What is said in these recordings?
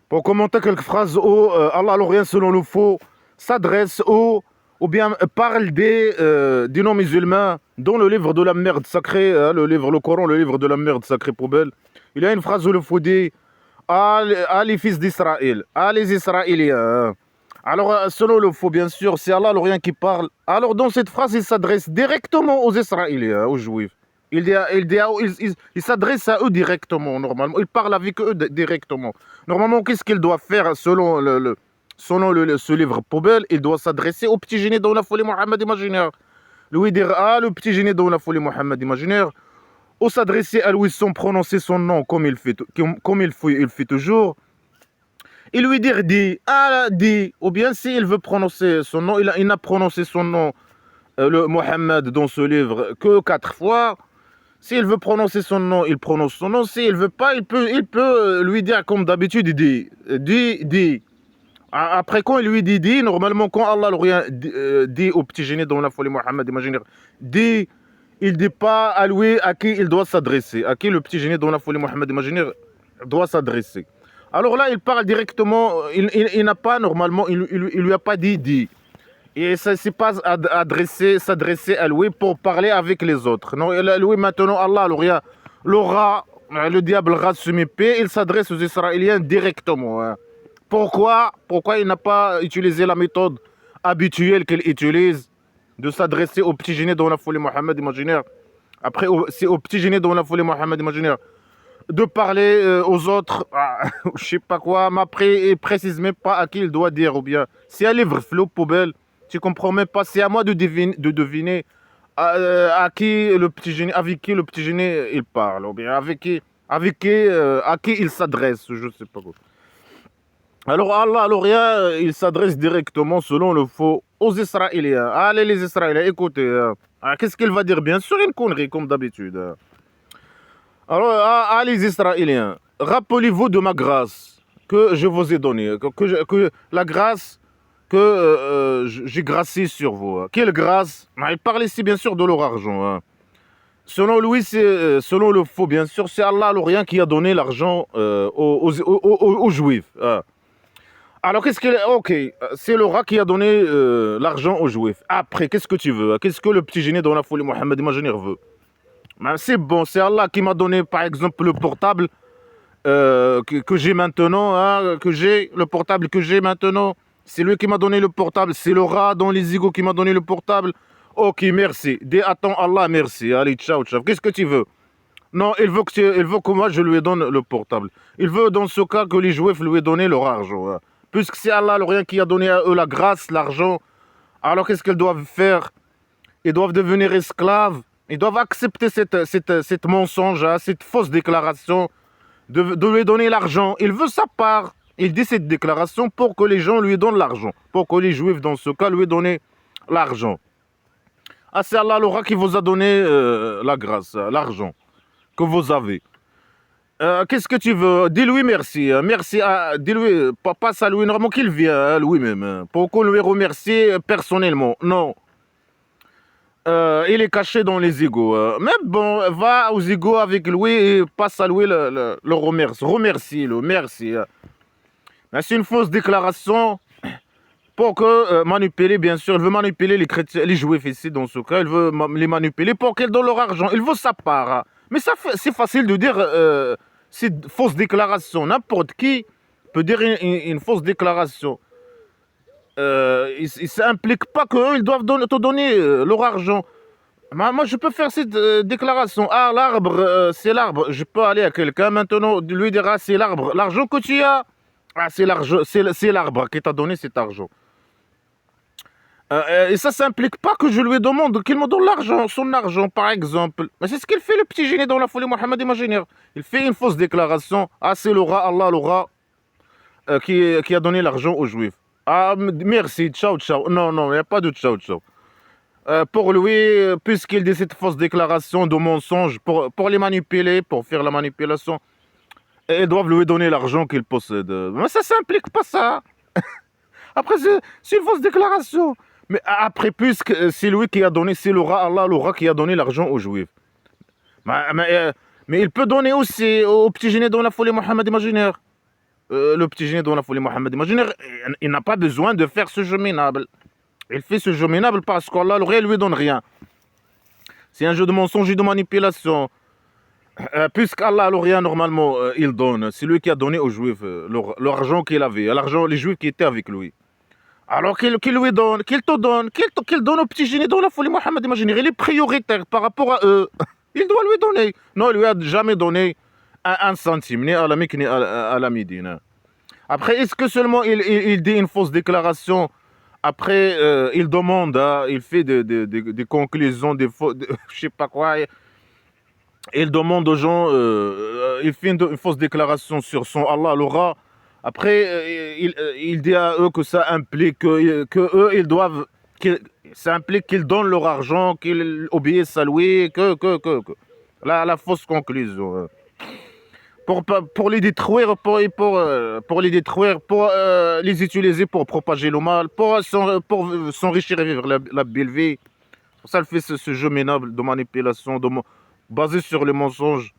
Pour commenter quelques phrases où Allah l'Orient, selon le faux, s'adresse ou bien parle des non-musulmans dans le livre de la merde sacrée, le Coran, le livre de la merde sacrée poubelle. Il y a une phrase où le faux dit à les fils d'Israël, à les Israéliens. Alors, selon le faux, bien sûr, c'est Allah l'Orient qui parle. Alors, dans cette phrase, il s'adresse directement aux Israéliens, aux Juifs. Il s'adresse à eux directement, normalement. Il parle avec eux directement. Normalement, qu'est-ce qu'il doit faire selon ce livre poubelle? Il doit s'adresser au petit génie dans la folie Mohammed imaginaire. Lui dire, ah, le petit génie dans la folie Mohammed imaginaire. Ou s'adresser à lui sans prononcer son nom comme il fait toujours. Et lui dire, dis, ah, dis. Ou bien s'il veut prononcer son nom, il n'a prononcé son nom, le Mohammed, dans ce livre que 4 fois. S'il veut prononcer son nom, il prononce son nom. S'il veut pas, il peut lui dire comme d'habitude, dit. Après, quand il lui dit, normalement, quand Allah l'Orient dit au petit génie dans la folie Mohammed imaginaire, dit, il dit pas à lui à qui il doit s'adresser, à qui le petit génie dans la folie Mohammed imaginaire doit s'adresser. Alors là, il parle directement, il n'a pas, normalement, il lui a pas dit. Et ça, c'est pas s'adresser à lui pour parler avec les autres. Non, lui, maintenant, Allah l'aura, le diable rat se paix, il s'adresse aux Israéliens directement. Hein. Pourquoi il n'a pas utilisé la méthode habituelle qu'il utilise de s'adresser au petit génie dans la folie Mohammed imaginaire? Après, c'est au petit génie dans la folie Mohammed imaginaire de parler aux autres, je sais pas quoi, mais après, il précise même pas à qui il doit dire, ou bien, c'est un livre flot poubelle, tu comprends même pas, c'est à moi de deviner à qui le petit génie, avec qui le petit génie il parle, ou bien à qui il s'adresse, je sais pas quoi. Alors Allah, l'Orient, il s'adresse directement, selon le faux, aux Israéliens. Allez les Israéliens, écoutez, qu'est-ce qu'il va dire? Bien sûr une connerie, comme d'habitude. Alors, les Israéliens, rappelez-vous de ma grâce que je vous ai donnée, que la grâce que j'ai graciée sur vous. Quelle grâce? Il parle ici bien sûr de leur argent. Hein. Selon lui, selon le faux, bien sûr, c'est Allah l'Orient qui a donné l'argent aux Juifs. Hein. Alors, qu'est-ce qu'il... Ok, c'est le rat qui a donné l'argent aux Juifs. Après, qu'est-ce que tu veux? Qu'est-ce que le petit génie dans la folie Mohammed imaginaire veut? Ben, c'est bon, c'est Allah qui m'a donné, par exemple, le portable que j'ai maintenant, hein, le portable que j'ai maintenant. C'est lui qui m'a donné le portable. C'est le rat dans les égouts qui m'a donné le portable. Ok, merci. Dis, attends, Allah, merci. Allez, ciao, ciao. Qu'est-ce que tu veux? Non, il veut que moi, je lui donne le portable. Il veut, dans ce cas, que les Juifs lui aient donné leur argent. Hein. Puisque c'est Allah, le rien, qui a donné à eux la grâce, l'argent. Alors, qu'est-ce qu'ils doivent faire? Ils doivent devenir esclaves. Ils doivent accepter cette mensonge, hein, cette fausse déclaration de lui donner l'argent. Il veut sa part. Il dit cette déclaration pour que les gens lui donnent l'argent. Pour que les Juifs, dans ce cas, lui donnent l'argent. Ah, c'est Allah l'aura qui vous a donné la grâce, l'argent que vous avez. Qu'est-ce que tu veux? Dis-lui merci. Merci dis-lui, passe à lui normalement qu'il vient lui-même. Hein, pour qu'on lui remercie personnellement. Non. Il est caché dans les égouts. Mais bon, va aux égouts avec lui et passe à lui le remercie. Remercie-le, merci. C'est une fausse déclaration pour que manipuler, bien sûr. Il veut manipuler les chrétiens, les juifs ici, dans ce cas. Il veut les manipuler pour qu'ils donnent leur argent. Il veut sa part. Hein. Mais c'est facile de dire c'est fausse déclaration. N'importe qui peut dire une fausse déclaration. Il ne s'implique pas qu'eux, ils doivent te donner leur argent. Moi, je peux faire cette déclaration. Ah, l'arbre, c'est l'arbre. Je peux aller à quelqu'un maintenant, lui dire, ah, c'est l'arbre. L'argent que tu as, ah, c'est l'arbre qui t'a donné cet argent. Et ça s'implique pas que je lui demande qu'il me donne l'argent, son argent, par exemple. Mais c'est ce qu'il fait, le petit génie dans la folie Mohammed imaginaire. Il fait une fausse déclaration. Ah, c'est l'aura, Allah l'aura, qui a donné l'argent aux Juifs. Ah, merci, ciao, ciao. Non, il n'y a pas de ciao, ciao. Pour lui, puisqu'il dit cette fausse déclaration de mensonge, pour les manipuler, pour faire la manipulation, ils doivent lui donner l'argent qu'il possède. Mais ça ne s'implique pas ça. Après, c'est une fausse déclaration. Mais après, puisque c'est lui qui a donné, c'est Allah l'aura qui a donné l'argent aux Juifs. Mais il peut donner aussi au petit génie dans la folie Mohammed imaginaire. le petit génie dans la folie Mohammed. Imaginez, il n'a pas besoin de faire ce jeu minable. Il fait ce jeu minable parce qu'Allah ne lui donne rien. C'est un jeu de mensonge et de manipulation. Puisqu'Allah rien normalement il donne, c'est lui qui a donné aux Juifs l'argent qu'il avait, l'argent les Juifs qui étaient avec lui. Alors qu'il lui donne, qu'il donne au petit génie dans la folie Mohammed. Imaginez, il est prioritaire par rapport à eux. Il doit lui donner. Non, il lui a jamais donné un centime, ni à la Mecque, ni à la Médine. Après, est-ce que seulement il dit une fausse déclaration? Après, il demande, il fait des conclusions, je sais pas quoi. Il demande aux gens, il fait une fausse déclaration sur son Allah, l'aura. Après, il dit à eux que ça implique que eux, ils doivent, ça implique qu'ils donnent leur argent, qu'ils obéissent à lui, que. La fausse conclusion. Pour les détruire, pour les détruire, pour les utiliser pour propager le mal, pour s'enrichir et vivre la belle vie. Pour ça, elle fait ce jeu minable de manipulation, basé sur les mensonges.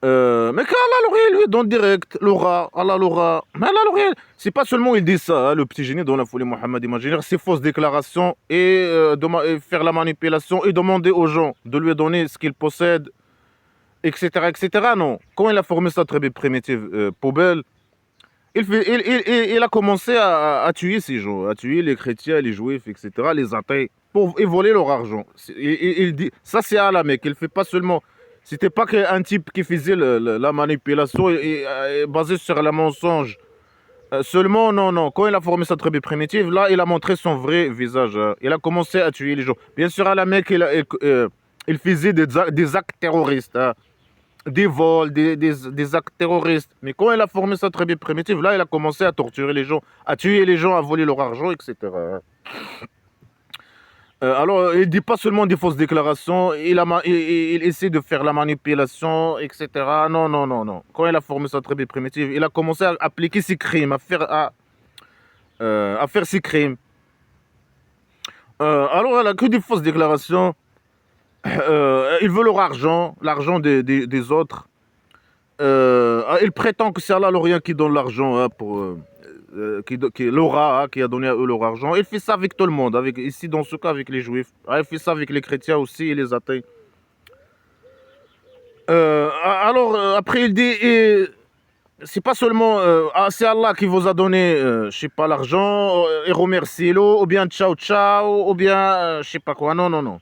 Mais qu'Allah lui donne direct, l'aura, Allah l'aura. Mais Allah c'est pas seulement il dit ça, le petit génie dans la folie Mohammed imaginaire, c'est fausse déclaration et faire la manipulation et demander aux gens de lui donner ce qu'il possède, etc., etc. Non, quand il a formé sa tribu primitive poubelle, il a commencé à tuer ces gens, à tuer les chrétiens, les juifs, etc., les athées, et voler leur argent. Il dit, ça c'est à la Mecque, il fait pas seulement. C'était pas qu'un type qui faisait la manipulation basée sur le mensonge. Seulement, non. Quand il a formé sa tribu primitive, là, il a montré son vrai visage. Il a commencé à tuer les gens. Bien sûr, à la Mecque, il faisait des actes terroristes. Des vols, des actes terroristes. Mais quand il a formé sa tribu primitive, là, il a commencé à torturer les gens, à tuer les gens, à voler leur argent, etc. Alors, il ne dit pas seulement des fausses déclarations, il essaie de faire la manipulation, etc. Non. Quand il a formé sa tribu primitive, il a commencé à appliquer ses crimes, à faire ses crimes. Alors, il a que des fausses déclarations. Il veut leur argent, l'argent des autres. Il prétend que c'est Allah l'Orient qui donne l'argent qui l'aura, qui a donné à eux leur argent. Il fait ça avec tout le monde, ici dans ce cas avec les Juifs. Il fait ça avec les chrétiens aussi et les athées. Après il dit, c'est pas seulement, c'est Allah qui vous a donné, je sais pas, l'argent, et remerciez-le, ou bien ciao ciao, ou bien, je sais pas quoi, non.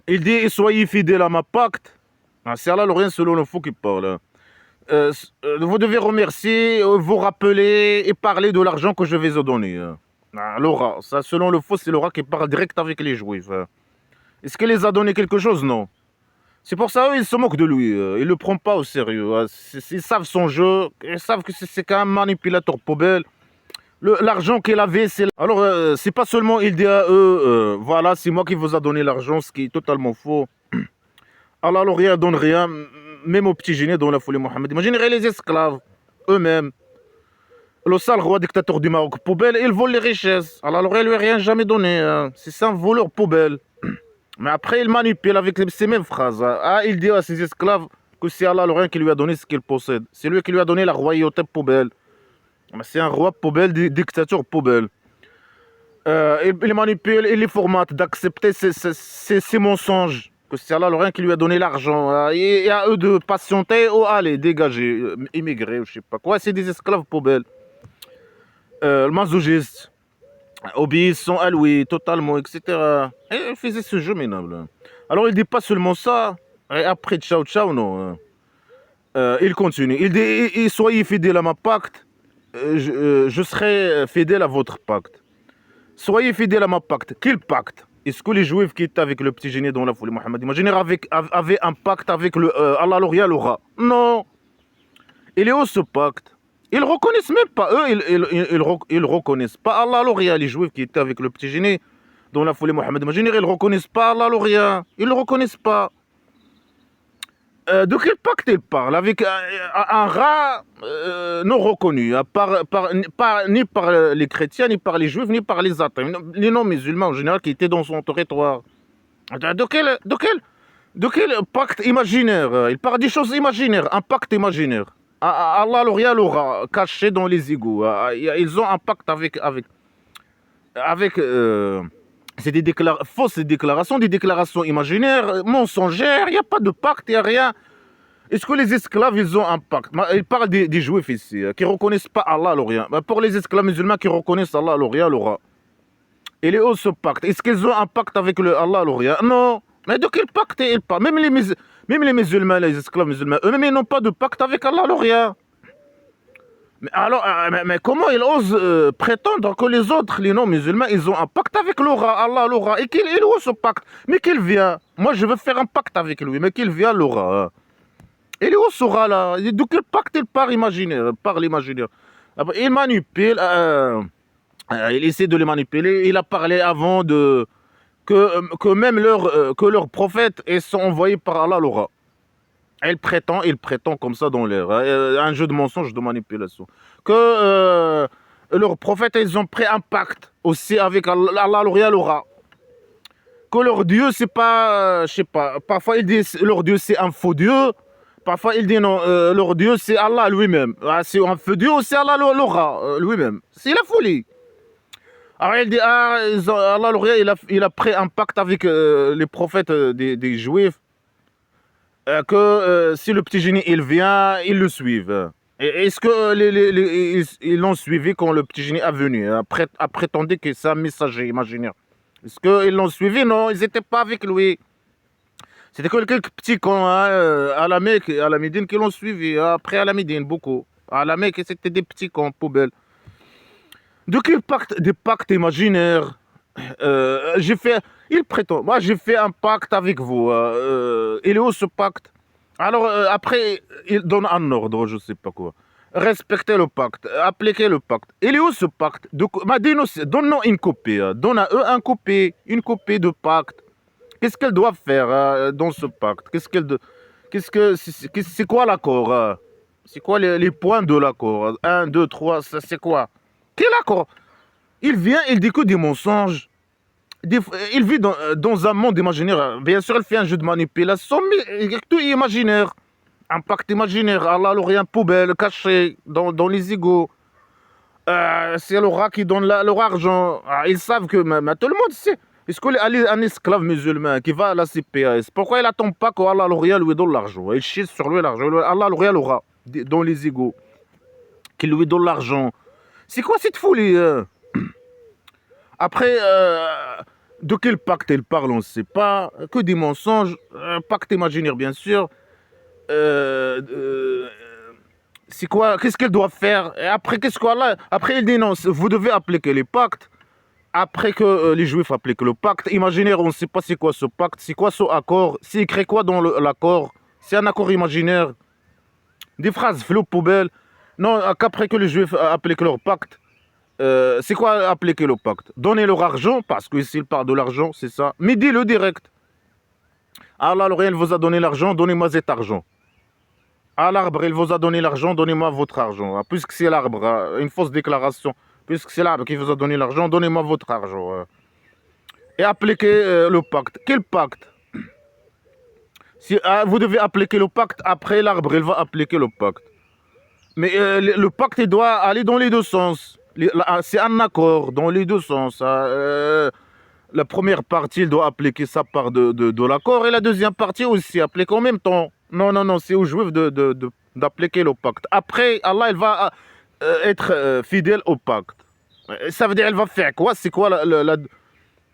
Il dit, soyez fidèles à ma pacte. C'est Allah l'Orient selon le faux qui parle. Vous devez remercier, vous rappeler et parler de l'argent que je vais vous donner. L'aura, ça selon le faux, c'est l'aura qui parle direct avec les Juifs. Est-ce qu'il les a donné quelque chose? Non. C'est pour ça ils se moquent de lui. Ils ne le prennent pas au sérieux. Ils savent son jeu, ils savent que c'est qu'un manipulateur poubelle. L'argent qu'il avait, c'est... Alors, c'est pas seulement il dit à eux, voilà, c'est moi qui vous a donné l'argent, ce qui est totalement faux. Allah rien donne rien, même aux petits génies dans la folie Mohammed. Imaginez les esclaves, eux-mêmes. Le sale roi dictateur du Maroc, poubelle, il vole les richesses. Allah lui a rien jamais donné. C'est un voleur poubelle. Mais après, il manipule avec ces mêmes phrases. Il dit à ses esclaves que c'est Allah rien qui lui a donné ce qu'il possède. C'est lui qui lui a donné la royauté poubelle. Mais c'est un roi poubelle, dictateur poubelle. Il manipule, il les formate d'accepter ces mensonges. Que c'est Allah rien qui lui a donné l'argent. Et à eux de patienter ou aller dégager, immigrer, ou je sais pas quoi. C'est des esclaves poubelles. Masochiste, obéissant à lui, totalement, etc. Et il faisait ce jeu minable. Alors il dit pas seulement ça. Et après, ciao, non. Il continue. Il dit, soyez fidèles à ma pacte. Je serai fidèle à votre pacte. Soyez fidèles à ma pacte. Quel pacte? Est-ce que les Juifs qui étaient avec le petit génie dans la folie Mohammed imaginez avaient un pacte avec Allah l'aura? Non. Il est où ce pacte? Ils reconnaissent même pas. Eux, ils reconnaissent pas Allah l'aura. Les Juifs qui étaient avec le petit génie dans la folie Mohammed imaginez ils reconnaissent pas Allah l'aura. Ils le reconnaissent pas. De quel pacte il parle? Avec un rat non reconnu, ni par les chrétiens, ni par les juifs, ni par les athées, les non-musulmans en général qui étaient dans son territoire. De quel pacte imaginaire? Il parle des choses imaginaires, un pacte imaginaire. Allah le l'aura caché dans les égouts. Ils ont un pacte avec c'est fausses déclarations, des déclarations imaginaires, mensongères. Il n'y a pas de pacte, il n'y a rien. Est-ce que les esclaves, ils ont un pacte? Il parle des juifs ici, qui ne reconnaissent pas Allah le rien. Pour les esclaves musulmans qui reconnaissent Allah le rien, l'aura. Il est où ce pacte? Est-ce qu'ils ont un pacte avec Allah le rien? Non. Mais de quel pacte ils parlent? Même les musulmans, les esclaves musulmans, eux-mêmes, ils n'ont pas de pacte avec Allah le rien. Mais alors, mais comment ils osent prétendre que les autres, les non-musulmans, ils ont un pacte avec l'aura, Allah l'aura? Et il est où ce pacte? Mais qu'il vient? Moi, je veux faire un pacte avec lui, mais qu'il vient l'aura? Il est où ce rat-là? De quel pacte il parle imaginaire? Parle imaginaire. Il manipule, il essaie de les manipuler. Il a parlé avant que même que leurs prophètes sont envoyés par Allah l'aura. Il prétend comme ça dans l'air. Un jeu de mensonge, de manipulation. Que leurs prophètes, ils ont pris un pacte aussi avec Allah l'aura. Que leur Dieu, c'est pas, je sais pas, parfois ils disent leur Dieu c'est un faux Dieu. Parfois, il dit non, leur Dieu, c'est Allah lui-même. C'est un feu Dieu, c'est Allah l'aura lui-même. C'est la folie. Alors, il dit, Allah l'aura, il a pris un pacte avec les prophètes des Juifs, que si le petit génie, il vient, ils le suivent. Est-ce que ils l'ont suivi quand le petit génie est venu, a prétendu que c'est un messager imaginaire? Est-ce qu'ils l'ont suivi? Non, ils n'étaient pas avec lui. C'était que quelques petits cons à la Mecque et à la Médine qui l'ont suivi. Après à la Médine, beaucoup. À la Mecque, c'était des petits cons, poubelles. De quel pacte? Des pactes imaginaires. Il prétend, moi j'ai fait un pacte avec vous. Il est où ce pacte? Alors après, il donne un ordre, je sais pas quoi. Respectez le pacte, appliquez le pacte. Il est où ce pacte? Donne-nous une copie. Donne à eux une copie de pacte. Qu'est-ce qu'elle doit faire dans ce pacte? C'est quoi l'accord? C'est quoi les points de l'accord? 1, 2, 3, c'est quoi? Quel accord? Il vient, il dit que des mensonges. Il vit dans un monde imaginaire. Bien sûr, il fait un jeu de manipulation, mais tout est imaginaire. Un pacte imaginaire. Allah l'aura, poubelle, caché dans les égouts. C'est l'aura qui donne leur argent. Ils savent que tout le monde sait. Est-ce qu'un esclave musulman qui va à la CPAS, pourquoi il n'attend pas qu'Allah l'aura lui donne l'argent? Il chie sur lui l'argent. Allah l'aura dans les égouts. Qu'il lui donne l'argent. C'est quoi cette folie? Après, de quel pacte il parle, on ne sait pas. Que des mensonges. Pacte imaginaire, bien sûr. C'est quoi? Qu'est-ce qu'elle doit faire? Et après, après, il dit non, vous devez appliquer les pactes. Après que les Juifs appliquent le pacte imaginaire, on ne sait pas c'est quoi ce pacte, c'est quoi ce accord, c'est écrit quoi dans l'accord. C'est un accord imaginaire. Des phrases flou poubelle. Non, qu'après que les Juifs appliquent leur pacte, c'est quoi appliquer le pacte? Donner leur argent, parce que s'ils parlent de l'argent, c'est ça. Mais dis-le direct. Allah, il vous a donné l'argent, donnez-moi cet argent. À l'arbre, il vous a donné l'argent, donnez-moi votre argent. Puisque c'est l'arbre, une fausse déclaration. Puisque c'est l'arbre qui vous a donné l'argent, donnez-moi votre argent. Et appliquez le pacte. Quel pacte? Vous devez appliquer le pacte, après l'arbre, il va appliquer le pacte. Mais le pacte, il doit aller dans les deux sens. C'est un accord dans les deux sens. La première partie, il doit appliquer sa part de l'accord, et la deuxième partie aussi, appliquer en même temps. Non, non, non, c'est aux Juifs d'appliquer le pacte. Après, Allah, il va être fidèle au pacte. Ça veut dire, elle va faire quoi? C'est quoi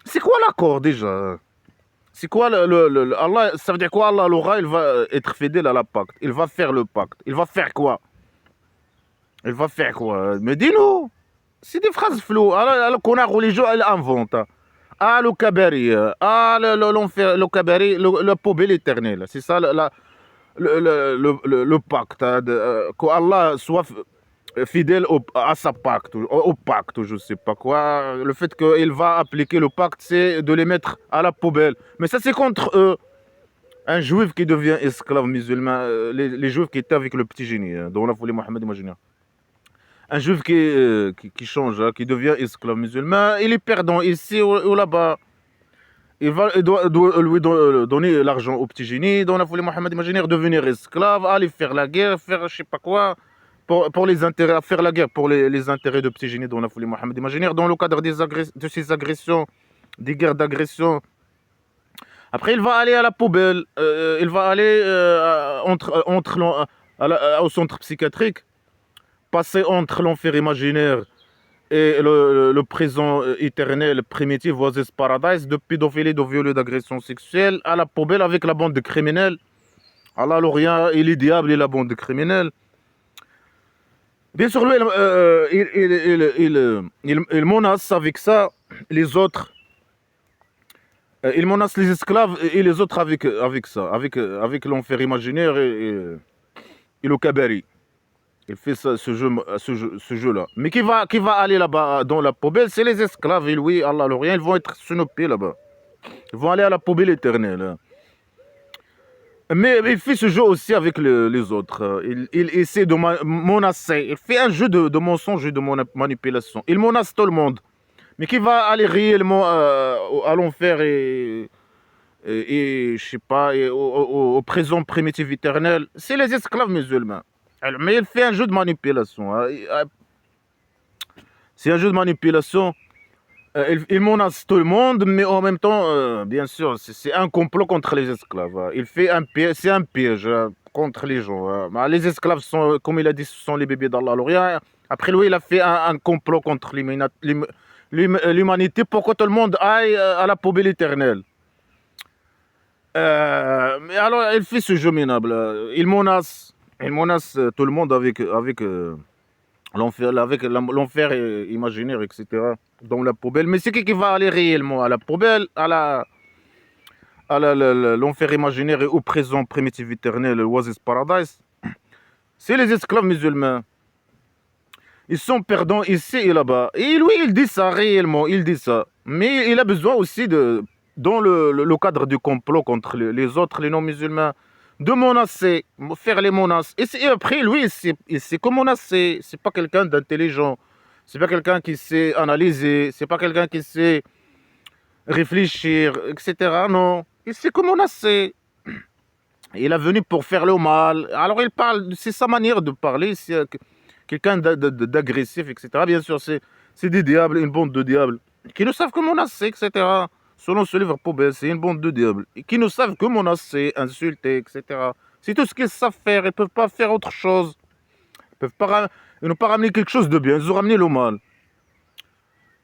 c'est quoi l'accord déjà? C'est quoi Allah? Ça veut dire quoi? Allah l'aura, il va être fidèle à la pacte. Il va faire le pacte. Il va faire quoi? Il va faire quoi? Mais dis-nous. C'est des phrases floues. Alors qu'on a religion, elle invente. Ah, le kabari. Ah, l'enfer, le kabari, le poubelle éternelle. C'est ça le pacte. Qu'Allah soit fidèle à sa pacte, au pacte, je sais pas quoi. Le fait qu'il va appliquer le pacte, c'est de les mettre à la poubelle. Mais ça, c'est contre eux. Un juif qui devient esclave musulman, les juifs qui étaient avec le petit génie, dont la folie Mohammed imaginaire. Un juif qui change, qui devient esclave musulman, il est perdant ici ou là-bas. il doit lui donner l'argent au petit génie, dans la folie Mohammed imaginaire, devenir esclave, aller faire la guerre, faire je sais pas quoi, pour les intérêts, faire la guerre pour les intérêts de petit génie dans la folie Mohammed imaginaire, dans le cadre de ces agressions, des guerres d'agression. Après, il va aller à la poubelle, il va aller au centre psychiatrique, passer entre l'enfer imaginaire et le présent éternel, primitif, Oasis Paradise, de pédophilie, de viol et d'agression sexuelle, à la poubelle avec la bande de criminels. Allah, l'Orient, et les diables et la bande de criminels. Bien sûr, lui, il menace avec ça les autres. Il menace les esclaves et les autres avec ça, avec l'enfer imaginaire et le cabari. Il fait ça, ce jeu-là. Mais qui va aller là-bas dans la poubelle, c'est les esclaves. Et lui, Allah, l'Orient, ils vont être snopés là-bas. Ils vont aller à la poubelle éternelle. Mais il fait ce jeu aussi avec les autres. Il essaie de menacer. Il fait un jeu de mensonge et de manipulation. Il menace tout le monde. Mais qui va aller réellement à l'enfer et je sais pas, au présent primitif éternel, c'est les esclaves musulmans. Alors, mais il fait un jeu de manipulation. C'est un jeu de manipulation. Il menace tout le monde, mais en même temps, bien sûr, c'est un complot contre les esclaves. Il fait un piège, c'est un piège contre les gens. Les esclaves sont, comme il a dit, ce sont les bébés d'Allah. Après lui, il a fait un complot contre l'humanité pour que tout le monde aille à la poubelle éternelle. Mais alors, il fait ce jeu minable. Il menace tout le monde avec l'enfer imaginaire, etc. Dans la poubelle. Mais c'est qui va aller réellement à la poubelle, l'enfer imaginaire et au présent primitif éternel, Oasis Paradise? C'est les esclaves musulmans. Ils sont perdants ici et là-bas. Et lui, il dit ça réellement, il dit ça. Mais il a besoin aussi dans le cadre du complot contre les autres, les non-musulmans, de menacer, faire les menaces. Et après, lui, il sait comment menacer. C'est pas quelqu'un d'intelligent. C'est pas quelqu'un qui sait analyser. C'est pas quelqu'un qui sait réfléchir, etc. Non. Il sait comment menacer. Il est venu pour faire le mal. Alors il parle, c'est sa manière de parler. C'est quelqu'un d'agressif, etc. Bien sûr, c'est des diables, une bande de diables qui ne savent que menacer, etc. Selon ce livre poubelle, c'est une bande de diables qui ne savent que menacer, insulter, etc. C'est tout ce qu'ils savent faire. Ils ne peuvent pas faire autre chose. Ils n'ont pas ramené quelque chose de bien. Ils ont ramené le mal.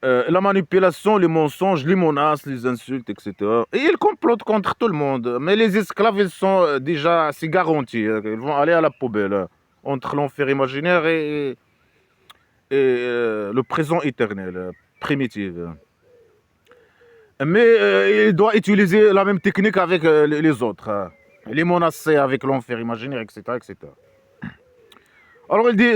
La manipulation, les mensonges, les menaces, les insultes, etc. Et ils complotent contre tout le monde. Mais les esclaves, ils sont déjà, c'est garanti. Ils vont aller à la poubelle. Entre l'enfer imaginaire et le présent éternel, primitif. Mais il doit utiliser la même technique avec les autres. Les menacer avec l'enfer imaginaire, etc., etc. Alors il dit,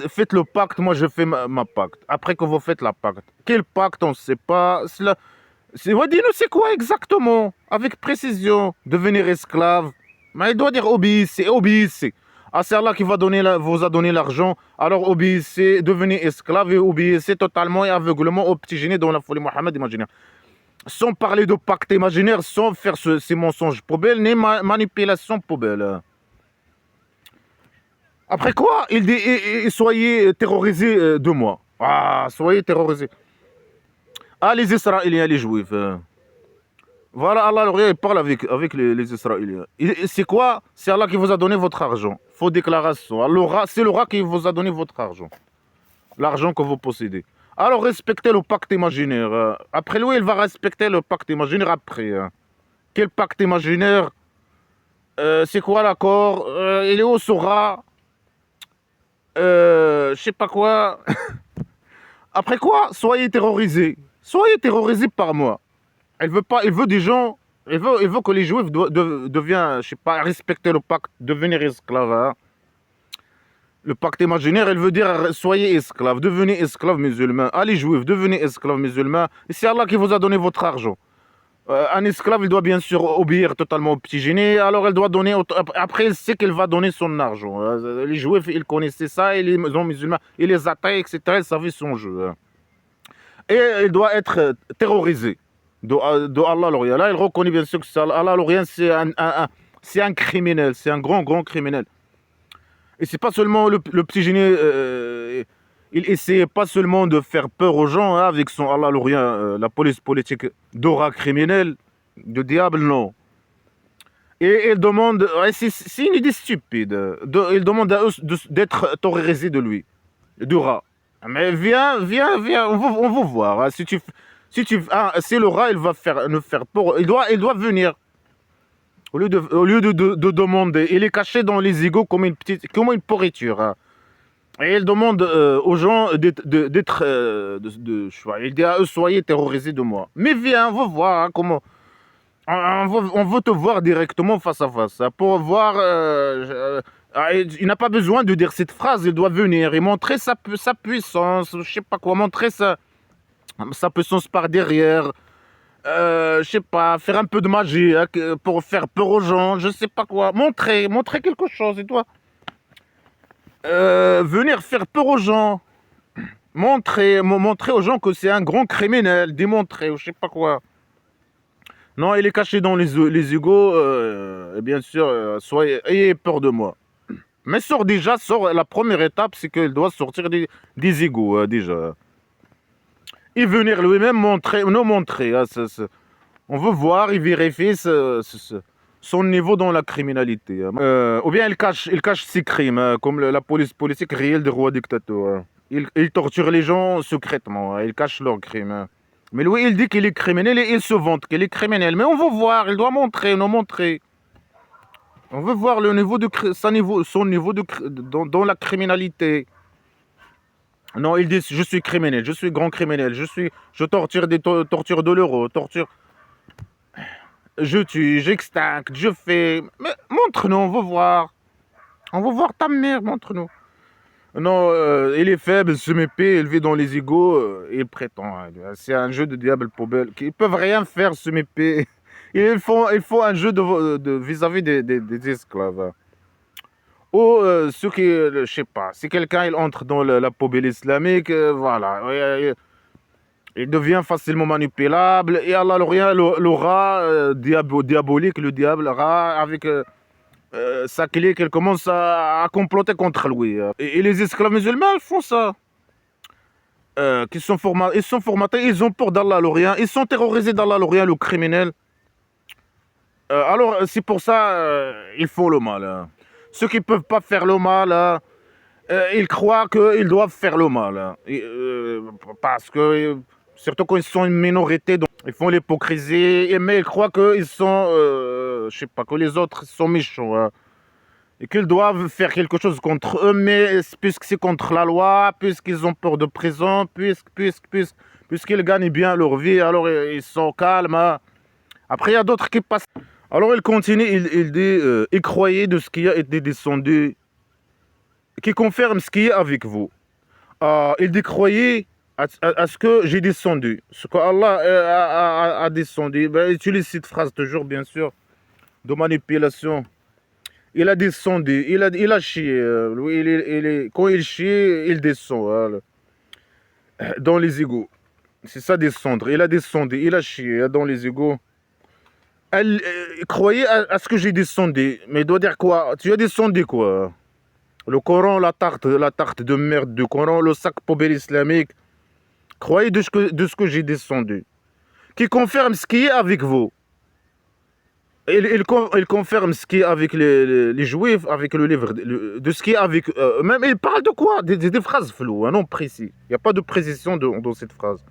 faites le pacte, moi je fais ma pacte. Après que vous faites la pacte. Quel pacte, on ne sait pas. Dis-nous c'est quoi exactement, avec précision. Devenir esclave. Mais il doit dire obéissez, obéissez. Ah, c'est Allah qui vous a donné l'argent, alors obéissez, devenez esclave et obéissez totalement et aveuglement au petit génie dans la folie Mohammed imaginaire. Sans parler de pacte imaginaire, sans faire ces mensonges poubelles, ni manipulation poubelle. Après quoi, il dit soyez terrorisés de moi. Ah, soyez terrorisés. Ah, les Israéliens, les Juifs. Voilà, Allah il parle avec les Israéliens. C'est quoi? C'est Allah qui vous a donné votre argent. Faux déclaration. C'est le rat qui vous a donné votre argent. L'argent que vous possédez. Alors respectez le pacte imaginaire. Après lui, il va respecter le pacte imaginaire après. Quel pacte imaginaire? C'est quoi l'accord? Il est où ce rat? Je sais pas quoi. Après quoi? Soyez terrorisés. Soyez terrorisés par moi. Il veut des gens, il veut que les Juifs deviennent, je sais pas, respecter le pacte, devenir esclaves. Hein. Le pacte imaginaire, il veut dire soyez esclaves, devenez esclaves musulmans. Allez Juifs, devenez esclaves musulmans. Et c'est Allah qui vous a donné votre argent. Un esclave, il doit bien sûr obéir totalement au petit génie. Alors il doit donner, après il sait qu'il va donner son argent. Les Juifs, ils connaissaient ça, et les musulmans, ils les attaquent, etc. Ils savaient son jeu. Hein. Et il doit être terrorisé. de Allah l'Orient. Là, il reconnaît bien sûr que Allah l'Orient, c'est un criminel, c'est un grand, grand criminel. Et c'est pas seulement le petit génie, il essayait pas seulement de faire peur aux gens hein, avec son Allah l'Orient, la police politique d'aura criminel, de diable, non. Et il demande, ouais, c'est une idée stupide, il demande à eux d'être terrorisés de lui, du rat. Mais viens, on va voir. Hein, si le rat, il va nous faire peur, il doit venir. Au lieu de demander, il est caché dans les égouts comme une pourriture. Hein. Et il demande aux gens d'être, il dit à eux, soyez terrorisés de moi. Mais viens, on va voir hein, comment. On veut te voir directement face à face. Hein, pour voir. Il n'a pas besoin de dire cette phrase, il doit venir et montrer sa puissance, je sais pas quoi, montrer sa puissance par derrière. Je sais pas, faire un peu de magie hein, pour faire peur aux gens, je sais pas quoi. Montrer quelque chose, et toi venir faire peur aux gens. Montrer aux gens que c'est un grand criminel, démontrer, ou je sais pas quoi. Non, il est caché dans les égouts, et bien sûr, ayez peur de moi. Mais la première étape, c'est qu'il doit sortir des égouts, déjà. Et venir lui-même nous montrer. Hein, on veut voir et vérifier son niveau dans la criminalité. Hein. Ou bien il cache ses crimes, hein, comme la police politique réelle des rois dictateurs. Hein. Il torture les gens secrètement, hein, il cache leurs crimes. Hein. Mais lui, il dit qu'il est criminel et il se vante qu'il est criminel. Mais on veut voir, il doit nous montrer. On veut voir le niveau son niveau dans la criminalité. Non, il dit je suis criminel, je suis grand criminel, je torture torture de l'euro, je tue, j'extincte, je fais. Mais montre-nous, on veut voir. On veut voir ta mère, montre-nous. Non, il est faible, se met épée, élevé dans les égouts, il prétend. Hein, c'est un jeu de diable poubelle. Ils peuvent rien faire, se met épée. Ils font un jeu vis-à-vis des esclaves. Hein. Ou ceux qui, je sais pas, si quelqu'un il entre dans la poubelle islamique, voilà, il devient facilement manipulable. Et Allah, le rat diabolique, le diable rat, avec sa clé, qu'il commence à comploter contre lui. Et les esclaves musulmans ils font ça. Ils sont formatés, ils ont peur d'Allah l'Orient, ils sont terrorisés d'Allah l'Orient, le criminel. Alors, c'est pour ça ils font le mal. Hein. Ceux qui ne peuvent pas faire le mal, hein, ils croient qu'ils doivent faire le mal. Hein. Parce que, surtout quand ils sont une minorité, donc, ils font l'hypocrisie, mais ils croient qu'ils sont, je sais pas, que les autres sont méchants. Hein. Et qu'ils doivent faire quelque chose contre eux, mais puisque c'est contre la loi, puisqu'ils ont peur de prison, puisqu'ils gagnent bien leur vie, alors ils sont calmes. Hein. Après, il y a d'autres qui passent. Alors il continue, il dit et croyez de ce qui a été descendu, qui confirme ce qui est avec vous. Il dit croyez à ce que j'ai descendu, ce que Allah a descendu. Ben, il utilise cette phrase toujours, bien sûr, de manipulation. Il a descendu, il a chié. Lui, quand il chie, il descend dans les égouts. C'est ça descendre. Il a descendu, il a chié dans les égouts. Elle croyait à ce que j'ai descendu. Mais il doit dire quoi? Tu as descendu quoi? Le Coran, la tarte de merde du Coran, le sac poubelle islamique. Croyez de ce que j'ai descendu. Qui confirme ce qui est avec vous. Il confirme ce qui est avec les juifs, avec le livre, de ce qui est avec... même il parle de quoi? Des phrases floues, un nom précis. Il n'y a pas de précision dans cette phrase.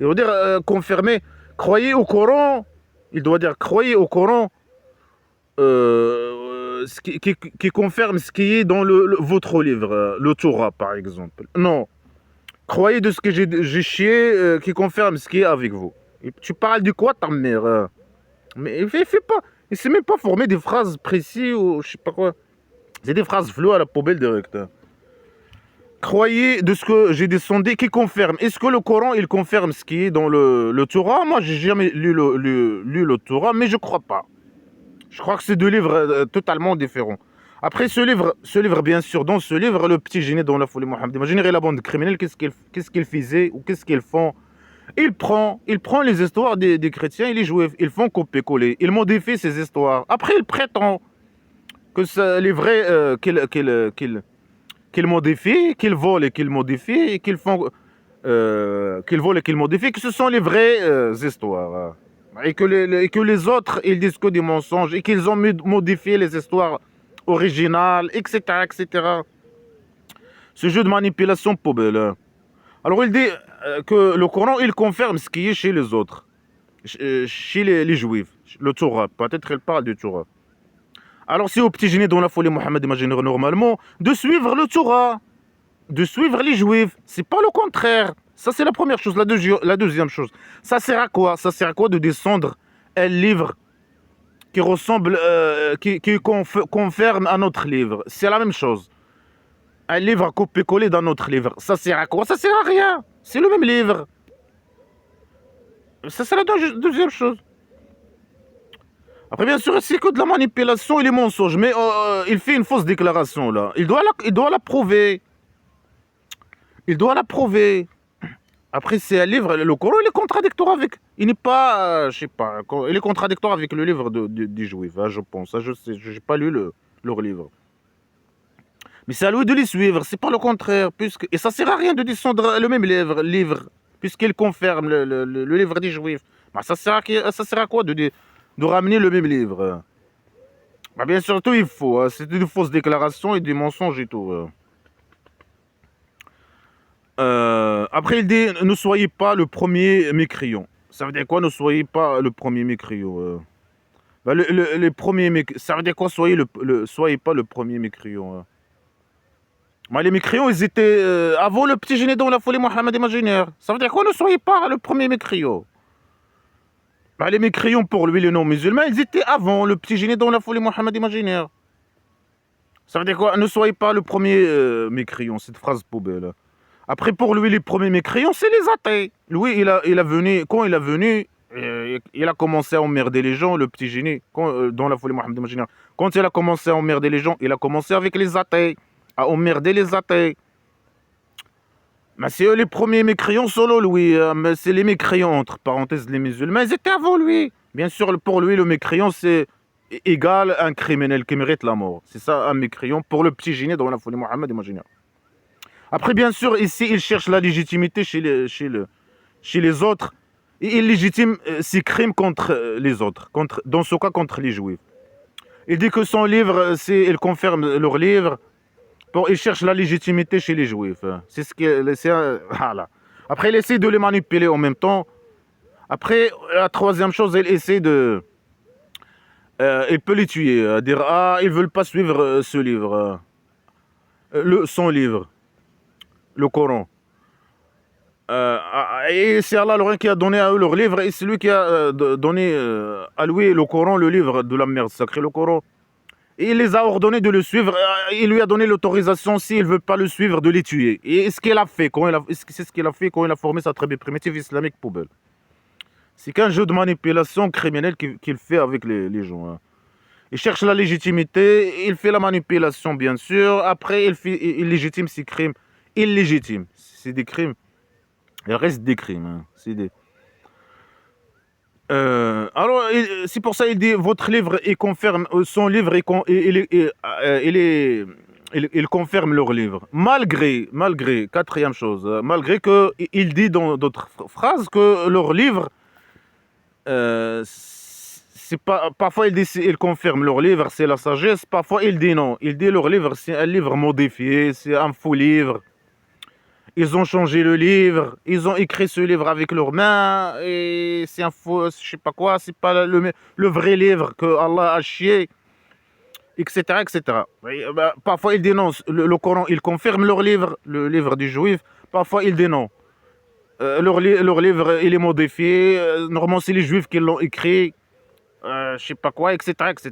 Il veut dire confirmer, croyez au Coran... Il doit dire, croyez au Coran qui confirme ce qui est dans votre livre, le Torah par exemple. Non, croyez de ce que j'ai chié qui confirme ce qui est avec vous. Et tu parles de quoi ta mère? Mais il fait pas, il sait même pas former des phrases précises ou je sais pas quoi. C'est des phrases floues à la poubelle direct. Croyez de ce que j'ai descendu qui confirme. Est-ce que le Coran, il confirme ce qui est dans le Torah? Moi, j'ai jamais lu le Torah, mais je crois pas. Je crois que c'est deux livres totalement différents. Après, ce livre, bien sûr, dans ce livre, le petit génie dans la folie Mohammed. Imaginez la bande criminelle, qu'est-ce qu'ils faisaient ou qu'est-ce qu'ils font Il prend les histoires des chrétiens et les juifs. Ils font copier-coller. Ils modifient ces histoires. Après, il prétend que c'est les vrais qu'ils modifient, qu'ils volent et qu'ils modifient, et qu'ils volent et qu'ils modifient, que ce sont les vraies histoires. Et que les autres, ils disent que des mensonges et qu'ils ont modifié les histoires originales, etc., etc. Ce jeu de manipulation poubelle. Alors, il dit que le Coran, il confirme ce qui est chez les autres, chez les juifs, le Torah. Peut-être qu'il parle du Torah. Alors, c'est au petit génie dans la folie Mohammed imaginaire normalement de suivre le Torah, de suivre les juifs. C'est pas le contraire. Ça, c'est la première chose. La deuxième chose, ça sert à quoi? Ça sert à quoi de descendre un livre qui ressemble, qui confirme un autre livre? C'est la même chose. Un livre à copier-coller dans notre livre. Ça sert à quoi? Ça sert à rien. C'est le même livre. Ça, c'est la deuxième chose. Après, bien sûr, c'est que de la manipulation et les mensonges. Mais il fait une fausse déclaration, là. Il doit la prouver. Il doit la prouver. Après, c'est un livre. Le Coran, il est contradictoire avec. Il n'est pas. Je sais pas. Il est contradictoire avec le livre des Juifs, hein, je pense. Je sais. Je n'ai pas lu leur livre. Mais c'est à lui de les suivre. C'est pas le contraire. Et ça sert à rien de descendre le même livre puisqu'il confirme le livre des Juifs. Bah, ça sert à quoi de ramener le même livre? Bah, bien sûr, tout il faut. Hein. C'est une fausse déclaration et des mensonges et tout. Après, il dit ne soyez pas le premier mécréant. Ça veut dire quoi, ne soyez pas le premier mécréant? Bah, les premiers ça veut dire quoi, soyez pas le premier mécréant? Bah, les mécréants, ils étaient avant le petit génie dans la folie Mohammed imaginaire. Ça veut dire quoi, ne soyez pas le premier mécréant? Bah, les mécréants, pour lui, les non-musulmans, ils étaient avant le petit génie dans la folie Mohammed imaginaire. Ça veut dire quoi, ne soyez pas le premier mécréant, cette phrase poubelle. Après, pour lui, les premiers mécréants, c'est les athées. Lui, quand il a venu, il a commencé à emmerder les gens, le petit génie, dans la folie Mohammed imaginaire. Quand il a commencé à emmerder les gens, il a commencé avec les athées, à emmerder les athées. Mais c'est eux les premiers mécréants solo, lui. Mais c'est les mécréants, entre parenthèses, les musulmans, ils étaient avant lui. Bien sûr, pour lui, le mécréant, c'est égal à un criminel qui mérite la mort. C'est ça, un mécréant, pour le petit génie dans la folie Mohammed imaginaire. Après, bien sûr, ici, il cherche la légitimité chez les autres. Et il légitime ses crimes contre les autres, dans ce cas contre les juifs. Il dit que son livre, il confirme leur livre. Il cherche la légitimité chez les juifs. C'est ce voilà. Après, il essaie de les manipuler en même temps. Après, la troisième chose, il essaie de... il peut les tuer. Dire, ils ne veulent pas suivre ce livre. Son livre. Le Coran. Et c'est Allah qui a donné à eux leur livre, et c'est lui qui a donné à lui le Coran, le livre de la merde sacrée, le Coran. Et il les a ordonnés de le suivre, il lui a donné l'autorisation, s'il ne veut pas le suivre, de les tuer. Et ce qu'il a fait, c'est ce qu'il a fait quand il a formé sa tribu primitive islamique poubelle. C'est qu'un jeu de manipulation criminelle qu'il fait avec les gens. Hein. Il cherche la légitimité, il fait la manipulation, bien sûr. Après, il légitime ses crimes illégitimes. C'est des crimes. Il reste des crimes. Hein. Alors, c'est pour ça qu'il dit votre livre, il confirme son livre, il confirme leur livre. Malgré, quatrième chose, malgré qu'il dit dans d'autres phrases que leur livre, c'est pas, parfois il confirme leur livre, c'est la sagesse, parfois il dit non. Il dit leur livre, c'est un livre modifié, c'est un faux livre. Ils ont changé le livre, ils ont écrit ce livre avec leurs mains, et c'est un faux, je sais pas quoi, c'est pas le vrai livre que Allah a chié, etc., etc. Parfois ils dénoncent le Coran, ils confirment leur livre, le livre du juif, parfois ils dénoncent. Leur livre, il est modifié, normalement c'est les juifs qui l'ont écrit, je sais pas quoi, etc., etc.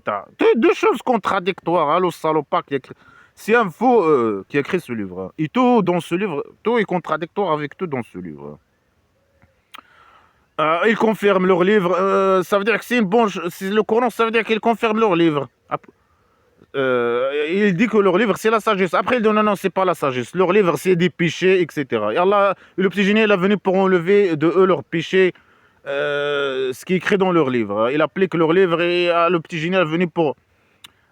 Deux choses contradictoires, hein, le salopard qui écrit. C'est un faux qui a écrit ce livre. Et tout dans ce livre, tout est contradictoire avec tout dans ce livre. Ils confirment leur livre. Ça veut dire que c'est une bonne. Le Coran, ça veut dire qu'ils confirment leur livre. il dit que leur livre, c'est la sagesse. Après, il dit non, non, c'est pas la sagesse. Leur livre, c'est des péchés, etc. Et Allah, le petit génie, il est venu pour enlever de eux leurs péchés, ce qui est écrit dans leur livre. Il applique leur livre et le petit génie est venu pour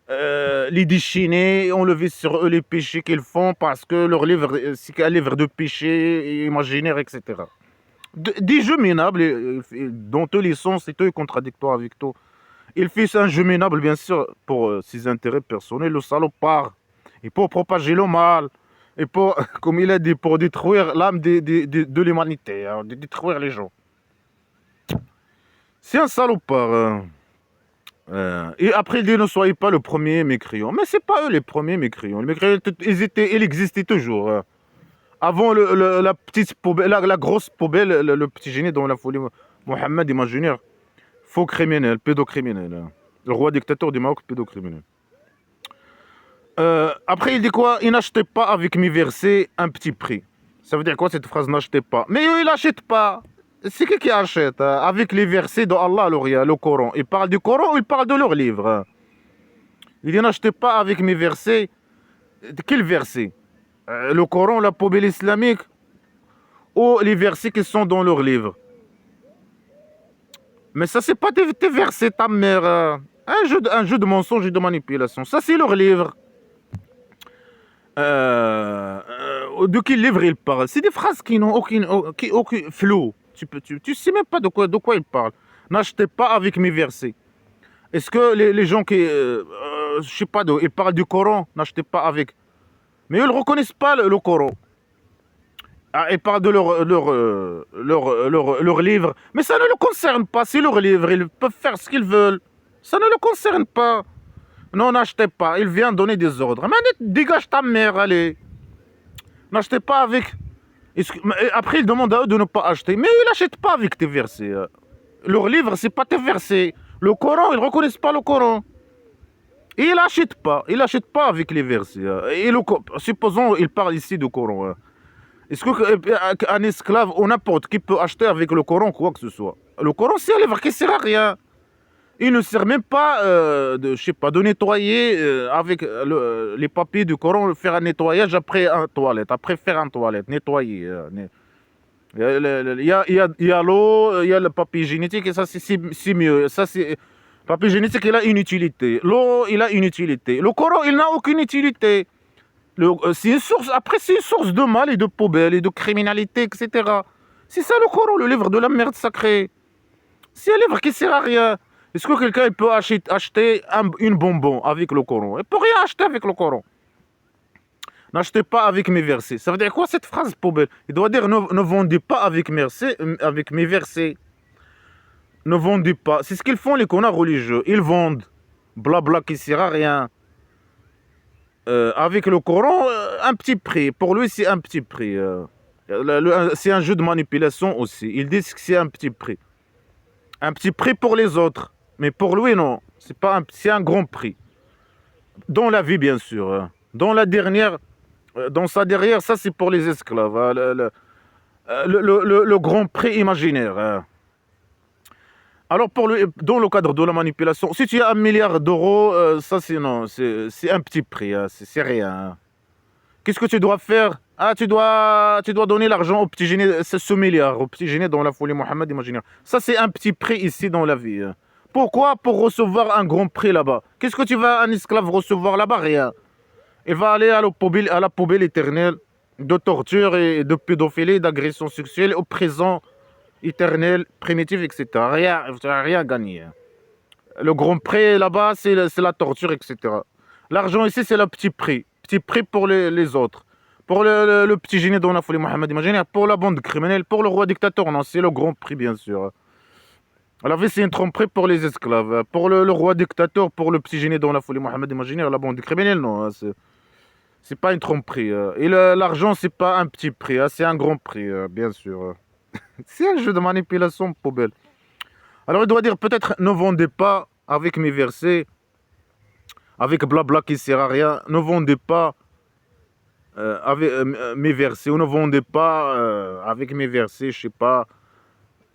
les déchaîner, enlever sur eux les péchés qu'ils font parce que leur livre, c'est un livre de péchés imaginaires, etc. Des jeux minables, dans tous les sens, c'est tout contradictoire avec tout. Il fait un jeu minable, bien sûr, pour ses intérêts personnels, le salopard, et pour propager le mal, et pour, comme il a dit, pour détruire l'âme de l'humanité, hein, de détruire les gens. C'est un salopard. Et après, il dit, ne soyez pas le premier mécréant. Mais c'est pas eux les premiers mécréants. Les mécréants, ils existaient toujours. Hein. Avant la petite poubelle, la grosse poubelle, le petit génie dans la folie, Mohamed imaginaire. Faux criminel, pédocriminel. Hein. Le roi dictateur du Maroc, pédocriminel. Après, il dit quoi? Il n'achetait pas avec mes versets un petit prix. Ça veut dire quoi cette phrase, n'achetez pas? Mais il n'achète pas. C'est qui achète hein, avec les versets de Allah, le Coran? Il parle du Coran ou il parle de leur livre hein. Il dit n'achetez pas avec mes versets. Quel verset? Le Coran, la poubelle islamique ou les versets qui sont dans leur livre? Mais ça, c'est pas tes versets, ta mère. Un jeu de mensonge et de manipulation. Ça, c'est leur livre. De quel livre il parle? C'est des phrases qui n'ont aucun flou. Tu sais même pas de quoi il parle. N'achetez pas avec mes versets. Est-ce que les gens qui, je sais pas, ils parlent du Coran, n'achetez pas avec. Mais ils ne reconnaissent pas le Coran. Ah, ils parlent de leur livre. Mais ça ne le concerne pas. C'est leur livre. Ils peuvent faire ce qu'ils veulent. Ça ne le concerne pas. Non, n'achetez pas. Il vient donner des ordres. Mais dégage ta mère, allez. N'achetez pas avec. Après, il demande à eux de ne pas acheter. Mais ils n'achètent pas avec tes versets. Leur livre, c'est pas tes versets. Le Coran, ils ne reconnaissent pas le Coran. Et ils n'achètent pas. Ils n'achètent pas avec les versets. Et supposons qu'il parle ici du Coran. Est-ce qu'un esclave ou n'importe qui peut acheter avec le Coran quoi que ce soit? Le Coran, c'est un livre qui ne sert à rien. Il ne sert même pas, de nettoyer avec les papiers du Coran, faire un nettoyage après un toilette, après faire un toilette, nettoyer. Il y a l'eau, il y a le papier génétique et ça c'est mieux. Ça c'est papier génétique, il a une utilité. L'eau, il a une utilité. Le Coran, il n'a aucune utilité. C'est une source. Après, c'est une source de mal et de poubelle et de criminalité, etc. C'est ça le Coran, le livre de la merde sacrée. C'est un livre qui sert à rien. Est-ce que quelqu'un peut acheter une bonbon avec le Coran? Il peut rien acheter avec le Coran. N'achetez pas avec mes versets. Ça veut dire quoi cette phrase poubelle? Il doit dire ne vendez pas avec mes versets. Ne vendez pas. C'est ce qu'ils font les connards religieux. Ils vendent blabla qui sert à rien. Avec le Coran, un petit prix. Pour lui, c'est un petit prix. C'est un jeu de manipulation aussi. Ils disent que c'est un petit prix. Un petit prix pour les autres. Mais pour lui, non. C'est un grand prix. Dans la vie, bien sûr. Hein. Dans sa derrière, ça c'est pour les esclaves. Hein. Le grand prix imaginaire. Hein. Alors, dans le cadre de la manipulation, si tu as 1 milliard d'euros, ça c'est non, c'est un petit prix, hein, c'est rien. Hein. Qu'est-ce que tu dois faire? Tu dois donner l'argent au petit génie, ce milliard, au petit génie dans la folie Mohammed imaginaire. Ça c'est un petit prix ici dans la vie. Hein. Pourquoi? Pour recevoir un grand prix là-bas. Qu'est-ce que tu vas, un esclave, recevoir là-bas? Rien. Il va aller à la poubelle éternelle de torture et de pédophilie, d'agression sexuelle, au présent éternel, primitif, etc. Rien, tu n'as rien gagné. Le grand prix là-bas, c'est la torture, etc. L'argent ici, c'est le petit prix. Petit prix pour les autres. Pour le petit génie dans la folie Mohammed imaginaire, pour la bande criminelle, pour le roi dictateur, non, c'est le grand prix, bien sûr. La vie, c'est une tromperie pour les esclaves. Pour le roi dictateur, pour le petit génie dans la folie Mohammed imaginaire, la bande criminelle, non. C'est pas une tromperie. Et l'argent, c'est pas un petit prix, c'est un grand prix, bien sûr. C'est un jeu de manipulation poubelle. Alors il doit dire peut-être ne vendez pas avec mes versets, avec blabla qui sert à rien. Ne vendez pas avec mes versets, ou ne vendez pas avec mes versets, je sais pas.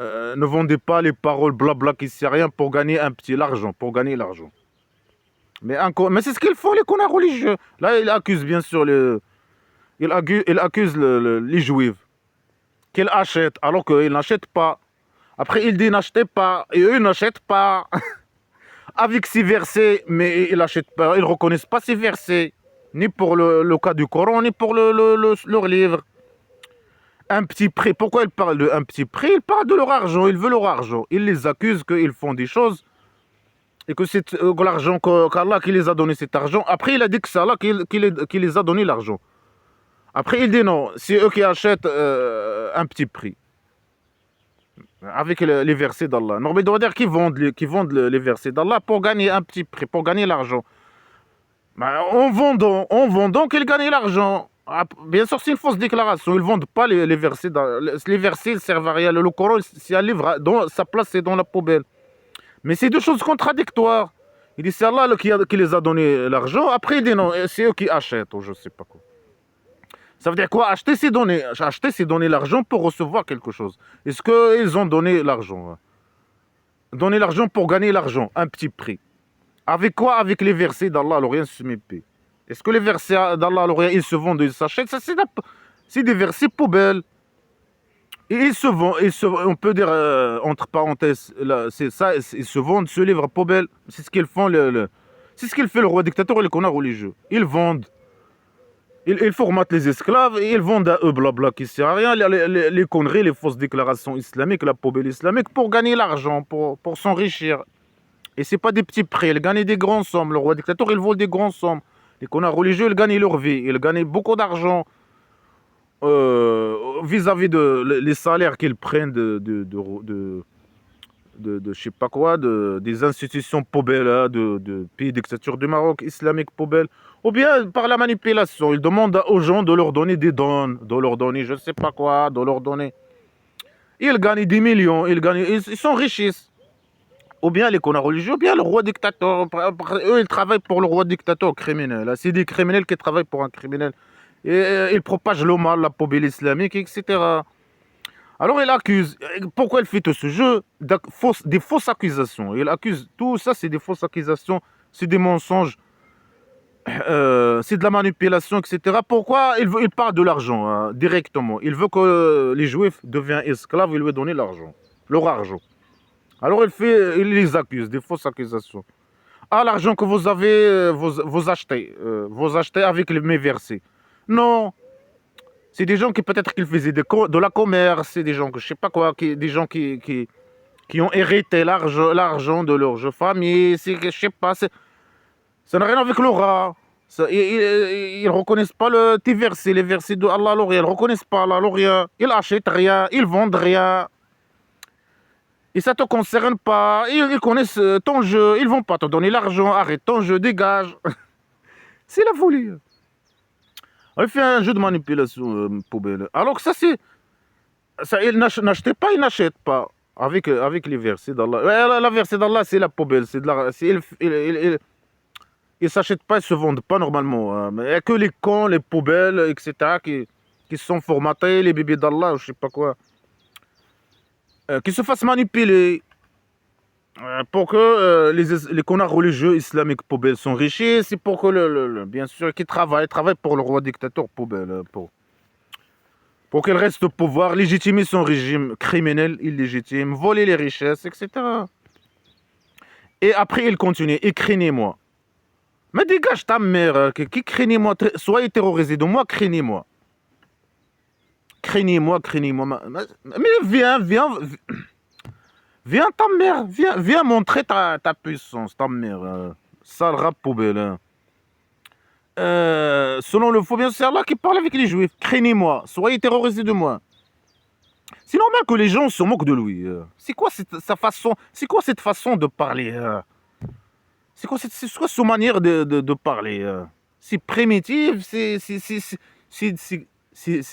Ne vendez pas les paroles blabla qui sert à rien pour gagner l'argent, pour gagner l'argent. Mais c'est ce qu'ils font, les connards religieux. Là, il accuse bien sûr il accuse les juifs qu'ils achètent alors qu'ils n'achètent pas. Après, il dit n'achetez pas, et eux n'achètent pas. Avec ces versets, mais ils n'achètent pas, ils ne reconnaissent pas ces versets, ni pour le cas du Coran, ni pour leur livre. Un petit prix, pourquoi ils parlent de un petit prix? Ils parlent de leur argent, ils veulent leur argent. Ils les accusent qu'ils font des choses, et que c'est que l'argent, qu'Allah qui les a donné cet argent. Après, il a dit que c'est Allah qui les a donné l'argent. Après, il dit non, c'est eux qui achètent un petit prix. Avec les versets d'Allah. Non, mais il doit dire qu'ils vendent les versets d'Allah pour gagner un petit prix, pour gagner l'argent. En vendant qu'ils gagnent l'argent. Bien sûr, c'est une fausse déclaration. Ils ne vendent pas les versets. Les versets ne servent à rien. Le Coran, c'est un livre, sa place, c'est dans la poubelle. Mais c'est deux choses contradictoires. Il dit c'est Allah qui les a donné l'argent. Après, il dit non, c'est eux qui achètent, ou je ne sais pas quoi. Ça veut dire quoi? Acheter, c'est donner l'argent pour recevoir quelque chose. Est-ce qu'ils ont donné l'argent? Donner l'argent pour gagner l'argent, un petit prix. Avec quoi? Avec les versets d'Allah, l'Orient se met paix. Est-ce que les versets d'Allah, l'Orient, ils se vendent, ils s'achètent? Ça, c'est des versets poubelles. Et ils se vendent, on peut dire, entre parenthèses, là, c'est ça, ils se vendent ce livre poubelle. C'est ce qu'ils font, c'est ce qu'il fait le roi dictateur et le connard religieux. Ils vendent. Ils formatent les esclaves et ils vendent à eux blabla qui sert à rien, les conneries, les fausses déclarations islamiques, la poubelle islamique pour gagner l'argent, pour s'enrichir. Et c'est pas des petits prix, ils gagnent des grandes sommes. Le roi dictateur, il vole des grandes sommes. Les connards religieux, ils gagnent leur vie, ils gagnent beaucoup d'argent vis-à-vis les salaires qu'ils prennent de je sais pas quoi, des institutions poubelles, hein, de pays dictature du Maroc, islamique poubelle, ou bien par la manipulation. Ils demandent aux gens de leur donner des dons, de leur donner je ne sais pas quoi, de leur donner. Ils gagnent des millions, ils s'enrichissent. Ou bien les connards religieux, ou bien le roi dictateur. Eux, ils travaillent pour le roi dictateur criminel. C'est des criminels qui travaillent pour un criminel. Et ils propagent le mal, la poubelle islamique, etc. Alors il accuse. Pourquoi il fait tout ce jeu? Des fausses accusations. Il accuse. Tout ça, c'est des fausses accusations. C'est des mensonges. C'est de la manipulation, etc. Pourquoi il parle de l'argent directement? Il veut que les juifs deviennent esclaves. Il lui donne l'argent. Leur argent. Alors il les accuse. Des fausses accusations. Ah, l'argent que vous avez, vous achetez. Vous achetez avec mes versets. Non. C'est des gens qui peut-être qu'ils faisaient de la commerce, c'est des gens que je sais pas quoi, des gens qui ont hérité l'argent de leur famille, je sais pas, ça n'a rien avec l'aura. Ils reconnaissent pas tes versets, les versets de Allah, ils ne reconnaissent pas Allah, rien. Ils achètent rien, ils vendent rien. Et ça te concerne pas, ils connaissent ton jeu, ils vont pas te donner l'argent, arrête ton jeu, dégage. C'est la folie. Il fait un jeu de manipulation poubelle. Alors que ça, il n'achetait pas, il n'achète pas. Avec les versets d'Allah. La verset d'Allah, c'est la poubelle. Ils ne s'achètent pas, ils ne se vendent pas normalement. Mais il n'y a que les cons, les poubelles, etc. qui sont formatés, les bébés d'Allah, je ne sais pas quoi. Qui se fassent manipuler. Pour que les connards religieux islamiques poubelles s'enrichissent, c'est pour que, bien sûr, qu'ils travaillent pour le roi dictateur poubelle, pour qu'il reste au pouvoir, légitimer son régime criminel, illégitime, voler les richesses, etc. Et après, il continue, et craignez-moi. Mais dégage ta mère, qui craignez-moi, soyez terrorisés de moi, craignez-moi. Craignez-moi. Mais viens. Viens ta mère, viens montrer ta puissance, ta mère, sale rap poubelle. Hein. Selon le faux, bien c'est Allah qui parle avec les juifs. Craignez-moi, soyez terrorisés de moi. C'est normal que les gens se moquent de lui. C'est quoi c'est quoi cette façon de parler? C'est quoi cette manière de parler? C'est primitif, c'est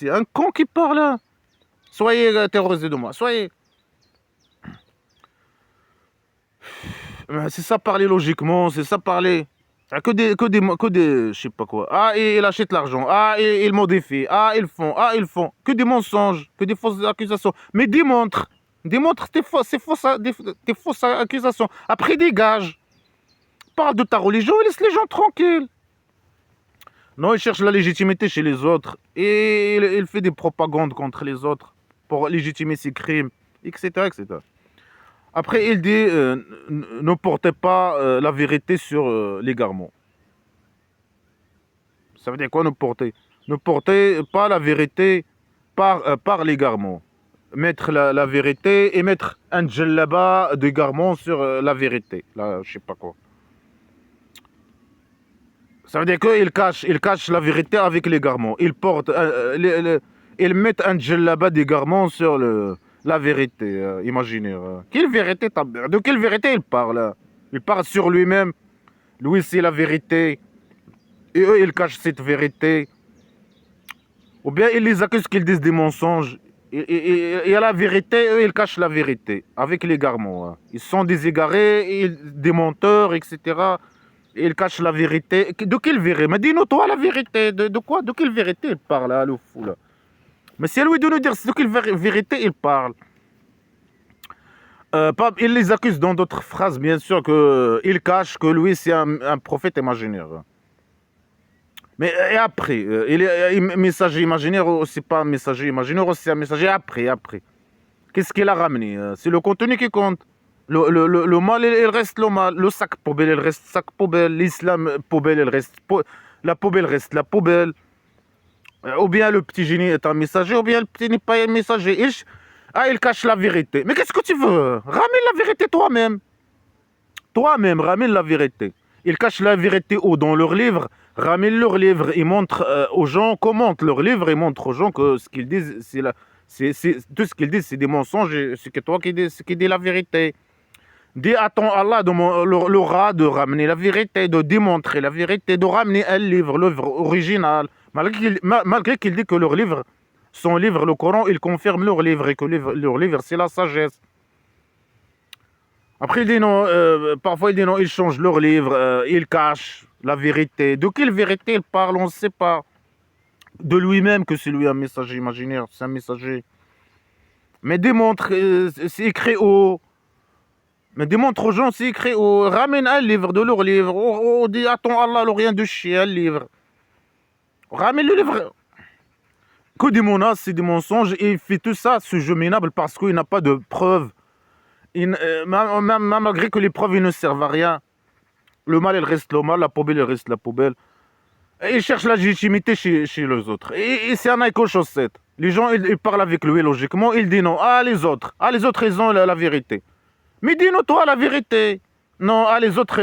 un con qui parle. Hein. Soyez terrorisés de moi, soyez. C'est ça parler logiquement, c'est ça parler. Que des, je sais pas quoi. Ah, et il achète l'argent. Ah, et il modifie. Ah, ils font. Que des mensonges, que des fausses accusations. Mais démontre tes fausses accusations. Après, dégage. parle de ta religion et laisse les gens tranquilles. Non, il cherche la légitimité chez les autres et il fait des propagandes contre les autres pour légitimer ses crimes, etc., etc. Après, il dit ne portez pas la vérité sur l'égarement. Ça veut dire quoi, ne portez? Ne portez pas la vérité par l'égarement. Mettre la vérité et mettre un djellaba d'égarement sur la vérité. Là, je sais pas quoi. Ça veut dire qu'il cache la vérité avec l'égarement. Ils mettent un djellaba d'égarement sur la vérité imaginaire. Quelle vérité de quelle vérité il parle? Il parle sur lui-même. Lui, c'est la vérité. Et eux, ils cachent cette vérité. Ou bien ils les accusent qu'ils disent des mensonges. Et à la vérité, eux, ils cachent la vérité avec l'égarement. Ils sont des égarés, des menteurs, etc. Il cache la vérité. De quelle vérité? Mais dis-nous, toi, la vérité. De quoi? De quelle vérité il parle, là, le fou, là? Mais c'est à lui de nous dire de quelle vérité il parle. Il les accuse dans d'autres phrases, bien sûr, qu'il cache que lui, c'est un prophète imaginaire. Mais et après, il est un messager imaginaire ou c'est pas un messager imaginaire ou c'est un messager après. Qu'est-ce qu'il a ramené? C'est le contenu qui compte. Le mal, il reste le mal. Le sac poubelle, il reste sac poubelle. L'islam poubelle, il reste... La poubelle reste la poubelle. Ou bien le petit génie est un messager, ou bien le petit n'est pas un messager. Il cache la vérité. Mais qu'est-ce que tu veux? Ramène la vérité toi-même. Toi-même, ramène la vérité. Ils cachent la vérité dans leur livre. Ramène leur livre. Ils montrent aux gens, commentent leur livre et montrent aux gens que ce qu'ils disent, tout ce qu'ils disent, c'est des mensonges. C'est que toi qui dis la vérité. Dis à ton Allah l'aura de ramener la vérité, de démontrer la vérité, de ramener un livre, l'œuvre originale. Malgré qu'il dit que leur livre, son livre, le Coran, il confirme leur livre et que leur livre, c'est la sagesse. Après, il dit non, parfois il dit non, ils changent leur livre, ils cachent la vérité. De quelle vérité il parle, on ne sait pas. De lui-même que c'est lui un messager imaginaire, c'est un messager. Mais démontre, c'est écrit au... Mais démontre aux gens, c'est écrit au... Ramène un livre de leur livre. On dit, attends, Allah, le rien de chier, un livre. Ramène le livre. Que des menaces, c'est des mensonges. Et il fait tout ça, ce jeu minable, parce qu'il n'a pas de preuves. Malgré que les preuves ils ne servent à rien. Le mal, il reste le mal, la poubelle, il reste la poubelle. Et il cherche la légitimité chez les autres. Et c'est un écho chaussette. Les gens, ils parlent avec lui logiquement. Il dit non. Les autres, ils ont la vérité. Mais dis-nous, toi, la vérité. Non, les autres,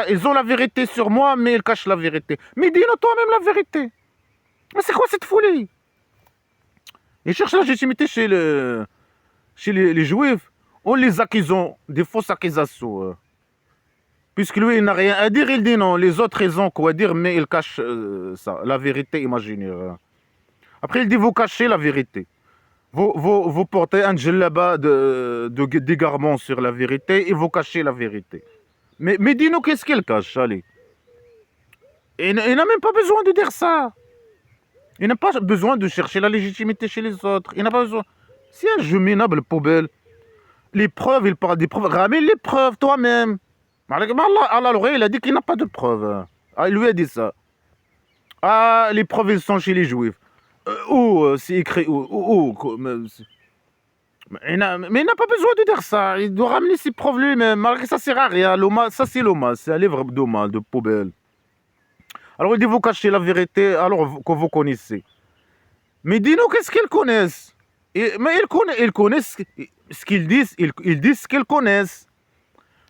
ils ont la vérité sur moi, mais ils cachent la vérité. Mais dis-nous toi-même la vérité. Mais c'est quoi cette folie? Il cherche la légitimité chez les juifs. En les accusant des fausses accusations. Puisque lui, il n'a rien à dire, il dit non. Les autres, ils ont quoi dire, mais ils cachent ça, la vérité imaginaire. Après, il dit, vous cachez la vérité. Vous portez un djellaba d'égarement sur la vérité et vous cachez la vérité. Mais dis-nous, qu'est-ce qu'il cache, allez. Il n'a même pas besoin de dire ça. Il n'a pas besoin de chercher la légitimité chez les autres. Il n'a pas besoin... C'est un jeu minable, poubelle. Les preuves, il parle des preuves. Ramène les preuves toi-même. Allah, il a dit qu'il n'a pas de preuves. Il lui a dit ça. Les preuves, elles sont chez les juifs. C'est écrit mais il n'a pas besoin de dire ça. Il doit ramener ses preuves lui-même. Malgré ça, sert à rien. Ça, c'est l'Oma. C'est un livre d'Oma, de poubelle. Alors, il dit, vous cachez la vérité alors que vous connaissez. Mais dis-nous, qu'est-ce qu'ils connaissent? Mais ils connaissent ce qu'ils disent. Ils disent ce qu'ils connaissent.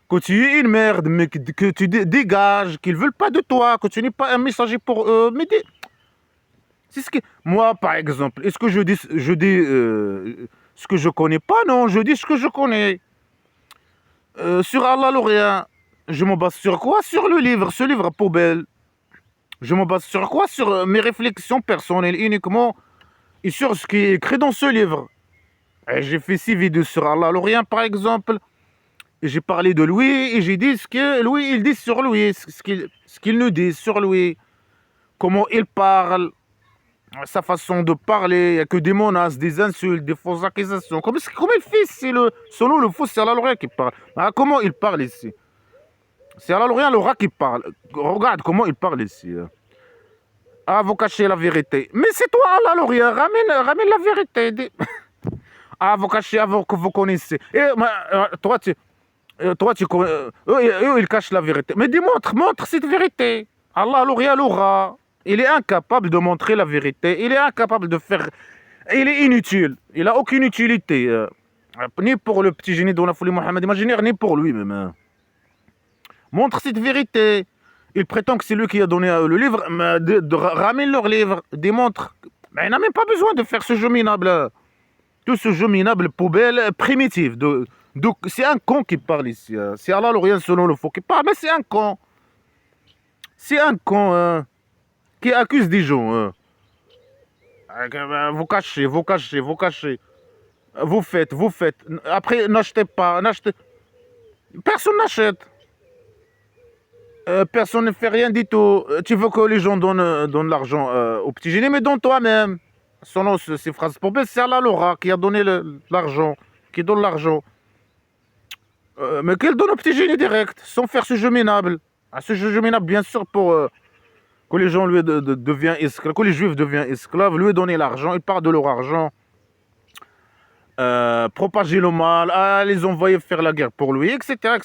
Que tu es une merde, mais que tu dégages, qu'ils ne veulent pas de toi, que tu n'es pas un messager pour eux. Mais c'est ce que... Moi, par exemple, est-ce que je dis ce que je connais pas? Non, je dis ce que je connais. Sur Allah, le rien. Je me base sur quoi? Sur le livre, ce livre poubelle. Je me base sur quoi? Sur mes réflexions personnelles uniquement et sur ce qui est écrit dans ce livre. Et j'ai fait 6 vidéos sur Allah, le rien, par exemple. Et j'ai parlé de lui et j'ai dit ce que lui, il dit sur lui, ce qu'il nous dit sur lui. Comment il parle, sa façon de parler, il n'y a que des menaces, des insultes, des fausses accusations. Comment il fait? Selon le faux, c'est Allah le rien qui parle. Comment il parle ici? C'est Allah l'Orient qui parle. Regarde comment il parle ici. Ah, vous cachez la vérité. Mais c'est toi, Allah l'Orient. Ramène la vérité. Ah, vous cachez avant que vous connaissez. Et toi, tu connais. Eux, ils cachent la vérité. Mais montre cette vérité. Allah l'Orient l'aura. Il est incapable de montrer la vérité. Il est incapable de faire. Il est inutile. Il n'a aucune utilité. Ni pour le petit génie de la folie Mohammed imaginaire, ni pour lui-même. Montre cette vérité. Il prétend que c'est lui qui a donné à eux le livre, mais ramène leur livre, démontre. Mais il n'a même pas besoin de faire ce jeu minable. Tout ce jeu minable, poubelle, primitif. C'est un con qui parle ici. C'est Allah l'Orient selon le faux qui parle, mais c'est un con. C'est un con qui accuse des gens. Vous cachez. Vous faites. Après, n'achetez pas. Personne n'achète. Personne ne fait rien du tout. Tu veux que les gens donnent l'argent au petit génie, mais donne toi-même. Selon ces phrases poubelles, c'est Allah l'Aura qui a donné l'argent, qui donne l'argent. Mais qu'elle donne au petit génie direct, sans faire ce jeu minable. Ce jeu minable, bien sûr, pour que les gens lui deviennent esclaves, que les juifs deviennent esclaves, lui donner l'argent, il part de leur argent. Propager le mal, les envoyer faire la guerre pour lui, etc.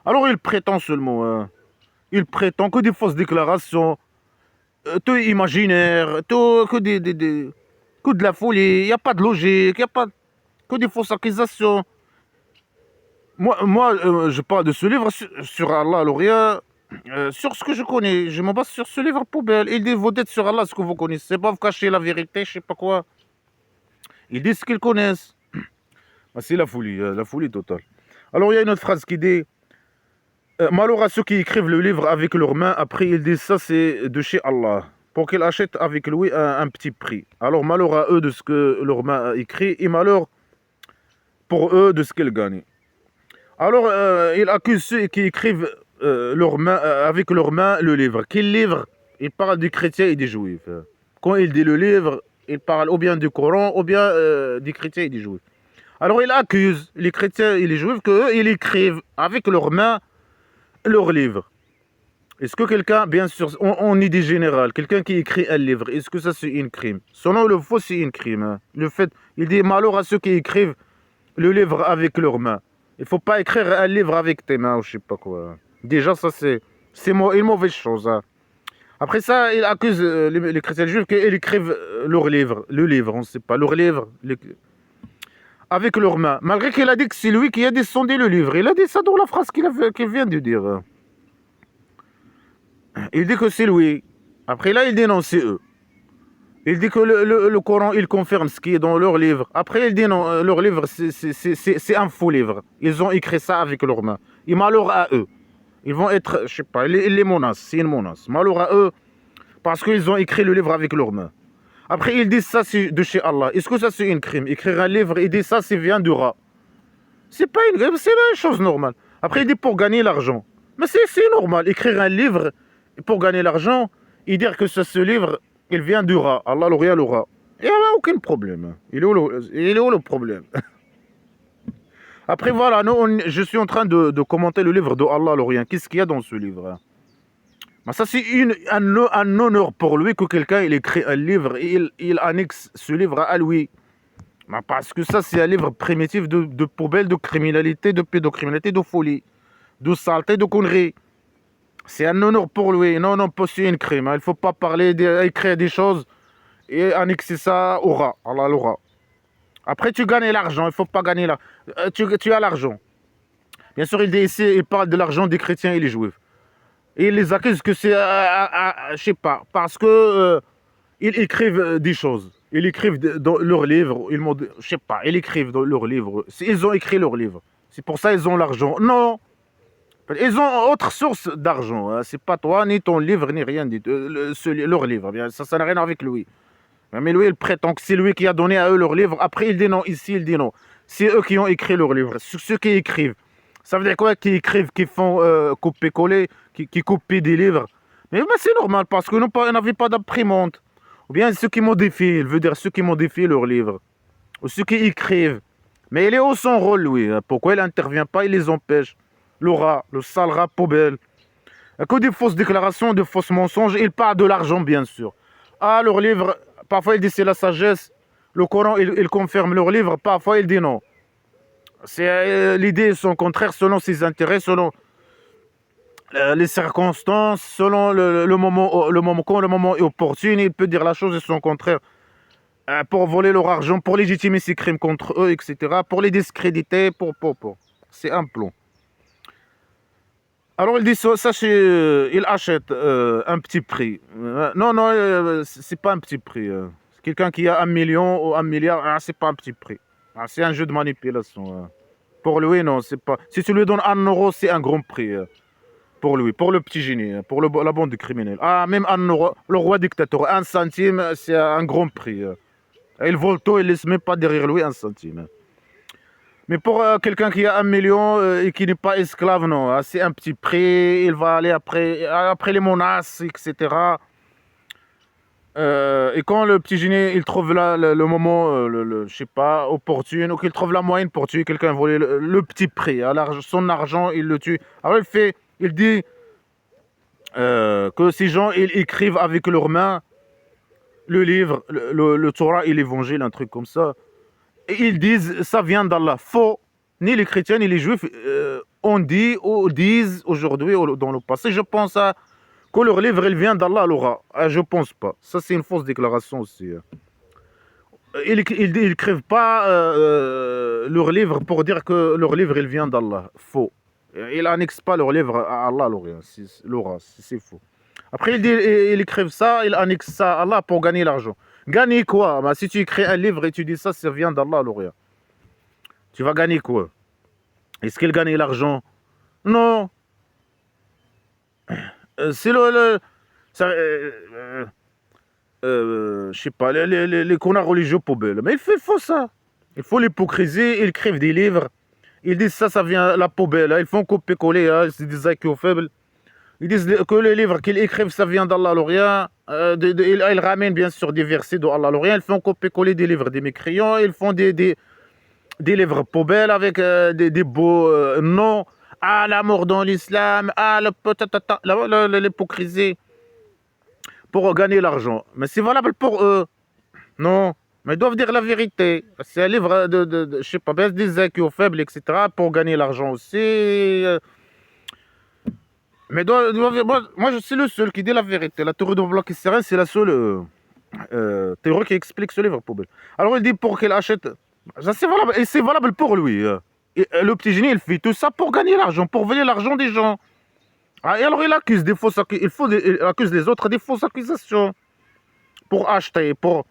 Alors il prétend seulement, il prétend que des fausses déclarations, tout imaginaire, tout, que de la folie, il n'y a pas de logique, il n'y a pas que des fausses accusations. Moi je parle de ce livre sur Allah l'Orient, sur ce que je connais. Je me base sur ce livre poubelle. Il dit, vous dites sur Allah ce que vous connaissez, pas vous cacher la vérité, je sais pas quoi. Ils disent ce qu'ils connaissent. C'est la folie totale. Alors il y a une autre phrase qui dit, malheur à ceux qui écrivent le livre avec leurs mains, après ils disent ça c'est de chez Allah, pour qu'ils achètent avec lui un petit prix. Alors malheur à eux de ce que leurs mains a écrit, et malheur pour eux de ce qu'ils gagnent. Alors il accuse ceux qui écrivent avec leurs mains le livre. Quel livre? Il parle des chrétiens et des juifs. Quand il dit le livre, il parle ou bien du Coran, ou bien des chrétiens et des juifs. Alors il accuse les chrétiens et les juifs qu'eux, ils écrivent avec leurs mains leur livre. Est-ce que quelqu'un, bien sûr, en idée générale, quelqu'un qui écrit un livre, est-ce que ça c'est un crime? Selon le faux, c'est un crime. Le fait, il dit malheur à ceux qui écrivent le livre avec leurs mains. Il ne faut pas écrire un livre avec tes mains ou je sais pas quoi. Déjà, ça c'est une mauvaise chose. Après ça, il accuse les chrétiens juifs qu'ils écrivent leur livre, le livre, on ne sait pas, leur livre, avec leurs mains. Malgré qu'il a dit que c'est lui qui a descendu le livre. Il a dit ça dans la phrase qu'il vient de dire. Il dit que c'est lui. Après là, il dit non, c'est eux. Il dit que le Coran, il confirme ce qui est dans leur livre. Après, il dit non, leur livre, c'est un faux livre. Ils ont écrit ça avec leurs mains. Et malheur à eux. Ils vont être, je sais pas, ils les menacent, c'est une menace. Malheur à eux, parce qu'ils ont écrit le livre avec leurs mains. Après, ils disent ça, c'est de chez Allah. Est-ce que ça, c'est un crime? Écrire un livre, il dit ça, c'est vient du rat. C'est pas c'est une chose normale. Après, il dit pour gagner l'argent. Mais c'est normal. Écrire un livre pour gagner l'argent et dire que ce livre, il vient du rat. Allah l'Orient le rat. Il n'y a aucun problème. Il est où le problème? Après, voilà, je suis en train de commenter le livre de Allah l'Orient. Qu'est-ce qu'il y a dans ce livre? Ça, c'est un honneur pour lui que quelqu'un il écrit un livre et il annexe ce livre à lui. Parce que ça, c'est un livre primitif de poubelle, de criminalité, de pédocriminalité, de folie, de saleté, de conneries. C'est un honneur pour lui. Non, pas c'est un crime. Il ne faut pas parler, écrire des choses et annexer ça au rat. Allah le rat. Après, tu gagnes l'argent. Il ne faut pas gagner là. Tu as l'argent. Bien sûr, il dit ici, il parle de l'argent des chrétiens et les juifs. Et ils les accusent que c'est, je sais pas, parce que ils écrivent des choses. Ils écrivent dans leurs livres, je sais pas, ils écrivent dans leurs livres. Ils ont écrit leurs livres. C'est pour ça qu'ils ont l'argent. Non, ils ont autre source d'argent. Hein. C'est pas toi, ni ton livre, ni rien dit. Leur livre, bien, ça n'a rien avec lui. Mais lui, il prétend que c'est lui qui a donné à eux leur livre. Après, il dit non. Ici, il dit non. C'est eux qui ont écrit leur livre. Ceux qui écrivent. Ça veut dire quoi? Qui écrivent, qui font copier-coller, qui copient des livres. Mais c'est normal parce que nous n'avons pas d'imprimante. Ou bien ceux qui modifient, il veut dire ceux qui modifient leurs livres. Ou ceux qui écrivent. Mais il est où son rôle, lui? Pourquoi il n'intervient pas? Il les empêche. L'aura, le sale rat poubelle. Que des fausses déclarations, des fausses mensonges. Il parle de l'argent, bien sûr. Ah, leur livre, parfois il dit c'est la sagesse. Le Coran, il confirme leur livre. Parfois il dit non. L'idée est son contraire selon ses intérêts, selon les circonstances, selon quand le moment est opportun. Il peut dire la chose et son contraire. Pour voler leur argent, pour légitimer ses crimes contre eux, etc. Pour les discréditer, pour. C'est un plan. Alors il dit, il achète un petit prix. Non, c'est pas un petit prix. Quelqu'un qui a 1 million ou 1 milliard, c'est pas un petit prix. C'est un jeu de manipulation. Pour lui, non, c'est pas. Si tu lui donnes 1 euro, c'est un grand prix. Pour lui, pour le petit génie, pour la bande criminelle. Même 1 euro, le roi dictateur, 1 centime, c'est un grand prix. Il vole tout, il ne laisse même pas derrière lui 1 centime. Mais pour quelqu'un qui a 1 million et qui n'est pas esclave, non, c'est un petit prix, il va aller après les menaces, etc. Et quand le petit génie, il trouve le moment, je sais pas, opportun, ou qu'il trouve la moyenne pour tuer quelqu'un, voler le petit prix, son argent, il le tue. Alors il dit que ces gens, ils écrivent avec leurs mains le livre, le Torah et l'Évangile, un truc comme ça. Et ils disent, ça vient d'Allah. Faux. Ni les chrétiens, ni les juifs ont dit ou disent aujourd'hui ou dans le passé. Je pense que leur livre, il vient d'Allah, alors. Je pense pas. Ça, c'est une fausse déclaration aussi. Ils n'écrivent pas leur livre pour dire que leur livre, il vient d'Allah. Faux. Ils n'annexent pas leur livre à Allah, Laura. C'est faux. Après, ils écrivent ça, ils annexent ça à Allah pour gagner l'argent. Gagner quoi? Si tu écris un livre et tu dis ça, ça vient d'Allah, Lauria. Tu vas gagner quoi? Est-ce qu'il gagne l'argent? Non. C'est je sais pas, les connards religieux poubelles. Mais il faut ça. Il faut l'hypocrisie, ils écrivent des livres. Ils disent ça vient la poubelle. Ils font copier-coller, c'est des IQ faibles. Ils disent que les livres qu'ils écrivent, ça vient d'Allah, rien. Ils ramènent bien sûr des versets d'Allah, rien. Ils font copier-coller des livres des mécréants. Ils font des livres poubelles avec des beaux noms. La mort dans l'islam. L'hypocrisie. Pour gagner l'argent. Mais c'est valable pour eux. Non. Mais ils doivent dire la vérité. C'est un livre je sais pas, des IQ faibles, etc. pour gagner l'argent aussi. Mais moi, je suis le seul qui dit la vérité. La théorie de bloc serein, c'est la seule théorie qui explique ce livre poubelle. Alors il dit pour qu'il achète. Ça, c'est valable. Et c'est valable pour lui. Le petit génie, il fait tout ça pour gagner l'argent, pour voler l'argent des gens. Et alors il accuse des fausses il accuse les autres des fausses accusations. Pour acheter, pour.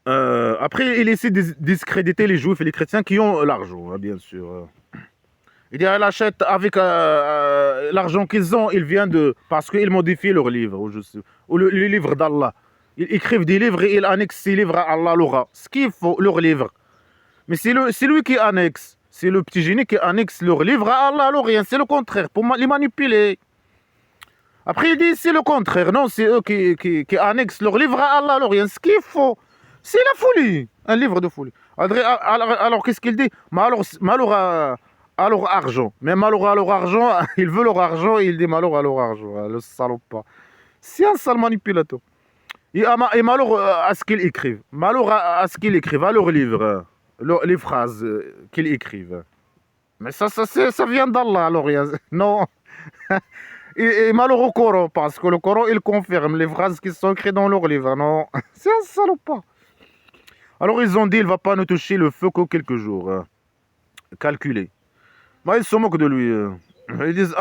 Après, il essaie de discréditer les juifs et les chrétiens qui ont l'argent, bien sûr. Il dit, elle achète avec l'argent qu'ils ont, il vient de. Parce qu'ils modifient leur livre, ou le livre d'Allah. Ils écrivent des livres et ils annexent ces livres à Allah, l'aura. Ce qu'il faut, leur livre. Mais c'est lui qui annexe. C'est le petit génie qui annexe leur livre à Allah, rien. C'est le contraire, pour les manipuler. Après, il dit, c'est le contraire. Non, c'est eux qui annexent leur livre à Allah, rien. Ce qu'il faut, c'est la folie. Un livre de folie. Alors qu'est-ce qu'il dit? Malheur à leur argent. Mais malheur à leur argent, il veut leur argent et il dit malheur à leur argent. Le salopard. C'est un sale manipulateur. Et malheur à ce qu'ils écrivent. Malheur à ce qu'ils écrivent, à leur livre. Les phrases qu'ils écrivent. Mais ça vient d'Allah, alors. Non. Et malheur au Coran, parce que le Coran, il confirme les phrases qui sont écrites dans leur livre. Non. C'est un salopard. Alors ils ont dit, il ne va pas nous toucher le feu que quelques jours. Calculé. Ils se moquent de lui. Ils disent,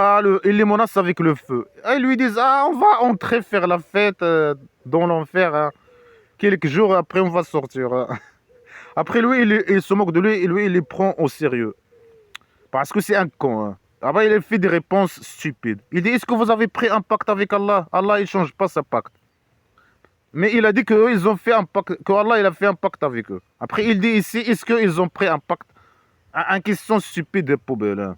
il les menace avec le feu. Ils lui disent, on va entrer faire la fête dans l'enfer. Quelques jours après, on va sortir. Après, lui, il se moque de lui et lui, il les prend au sérieux. Parce que c'est un con. Après, il fait des réponses stupides. Il dit, est-ce que vous avez pris un pacte avec Allah? Allah, il ne change pas sa pacte. Mais il a dit qu'eux, ils ont fait un pacte, qu'Allah, il a fait un pacte avec eux. Après, il dit ici, est-ce qu'ils ont pris un pacte? Un question stupide de poubelle.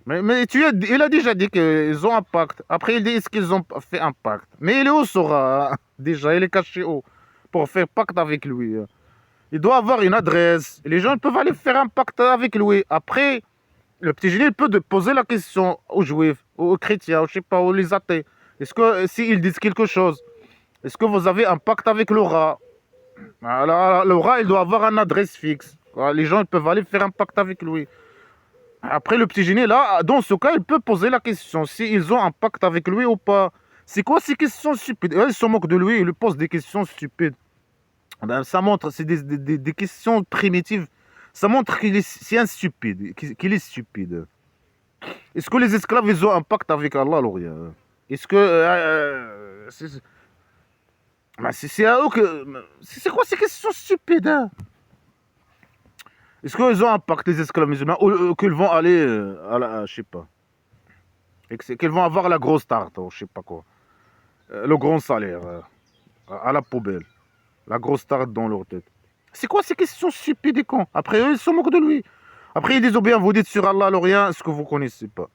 Mais il a déjà dit qu'ils ont un pacte. Après, il dit, est-ce qu'ils ont fait un pacte? Mais il est où, Sora? Déjà, il est caché où? Pour faire pacte avec lui. Il doit avoir une adresse. Les gens peuvent aller faire un pacte avec lui. Après, Le petit génie il peut poser la question aux juifs, aux chrétiens, je sais pas, aux les athées. Est-ce que s'ils disent quelque chose, est-ce que vous avez un pacte avec le rat? Alors, le rat, il doit avoir une adresse fixe. Voilà, les gens ils peuvent aller faire un pacte avec lui. Après, le petit génie, là, dans ce cas, il peut poser la question s'ils ont un pacte avec lui ou pas. C'est quoi ces questions stupides? Ils se moquent de lui, ils lui posent des questions stupides. Ben, ça montre, c'est des questions primitives. Ça montre c'est un stupide, qu'il est stupide. Est-ce que les esclaves, ils ont un pacte avec Allah, Lauria? Est-ce que... ben, c'est à eux que... C'est quoi ces questions stupides, hein? Est-ce qu'ils ont un pacte, les esclaves musulmans, ou qu'ils vont aller à la... je sais pas. Qu'ils vont avoir la grosse tarte, ou je sais pas quoi. Le grand salaire, à la poubelle. La grosse tarte dans leur tête. C'est quoi ces questions stupides et cons? Après, eux, ils se moquent de lui. Après, ils disent, oh bien, vous dites sur Allah, rien, ce que vous connaissez pas.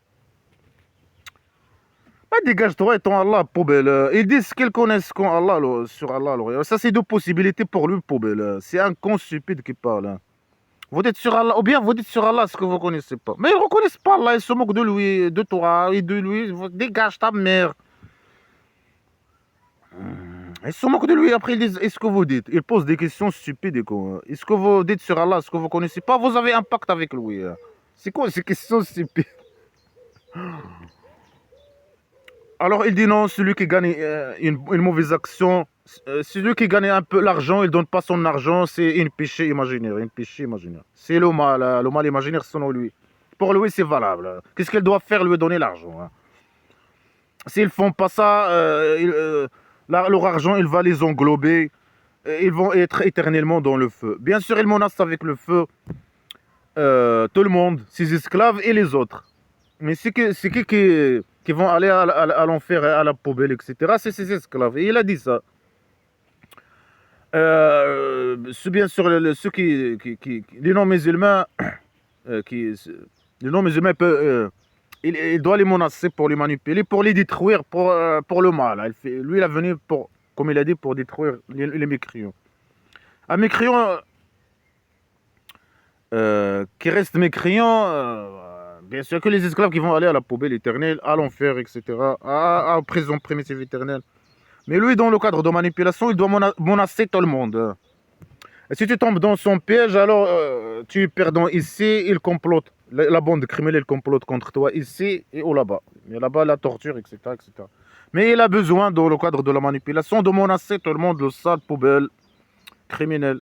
Bah, dégage-toi et ton Allah, poubelle. Ils disent qu'ils connaissent quand Allah, sur Allah, rien. Ça, c'est deux possibilités pour lui, poubelle. C'est un con stupide qui parle. Hein. Vous dites sur Allah, ou bien vous dites sur Allah ce que vous connaissez pas. Mais ils ne reconnaissent pas Allah, ils se moquent de lui, de toi et de lui. Dégage ta mère. Ils se moquent de lui, après ils disent, est-ce que vous dites? Ils posent des questions stupides. Est-ce que vous dites sur Allah ce que vous connaissez pas? Vous avez un pacte avec lui. C'est quoi ces questions stupides? Alors il dit non, celui qui gagne une mauvaise action, celui qui gagne un peu l'argent, il donne pas son argent, c'est une péché imaginaire, une péché imaginaire. C'est le mal imaginaire selon lui. Pour lui, c'est valable. Qu'est-ce qu'elle doit faire, lui donner l'argent? Hein? S'ils font pas ça, leur argent, il va les englober. Ils vont être éternellement dans le feu. Bien sûr, ils menacent avec le feu tout le monde, ses esclaves et les autres. Mais c'est qui vont aller à l'enfer, à la poubelle, etc. C'est ses esclaves. Et il a dit ça. Bien sûr, ceux les non-musulmans, les non-musulmans peuvent... il doit les menacer pour les manipuler, pour les détruire, pour le mal. Lui, il est venu, comme il a dit, pour détruire les mécréants. Un mécréant qui reste mécréant, bien sûr que les esclaves qui vont aller à la poubelle éternelle, à l'enfer, etc., à prison primitive éternelle. Mais lui, dans le cadre de manipulation, il doit menacer tout le monde. Et si tu tombes dans son piège, alors tu es perdant ici, il complote. La bande criminelle complote contre toi ici et ou là-bas. Et là-bas, la torture, etc., etc. Mais il a besoin, dans le cadre de la manipulation, de menacer tout le monde, le sale poubelle criminel.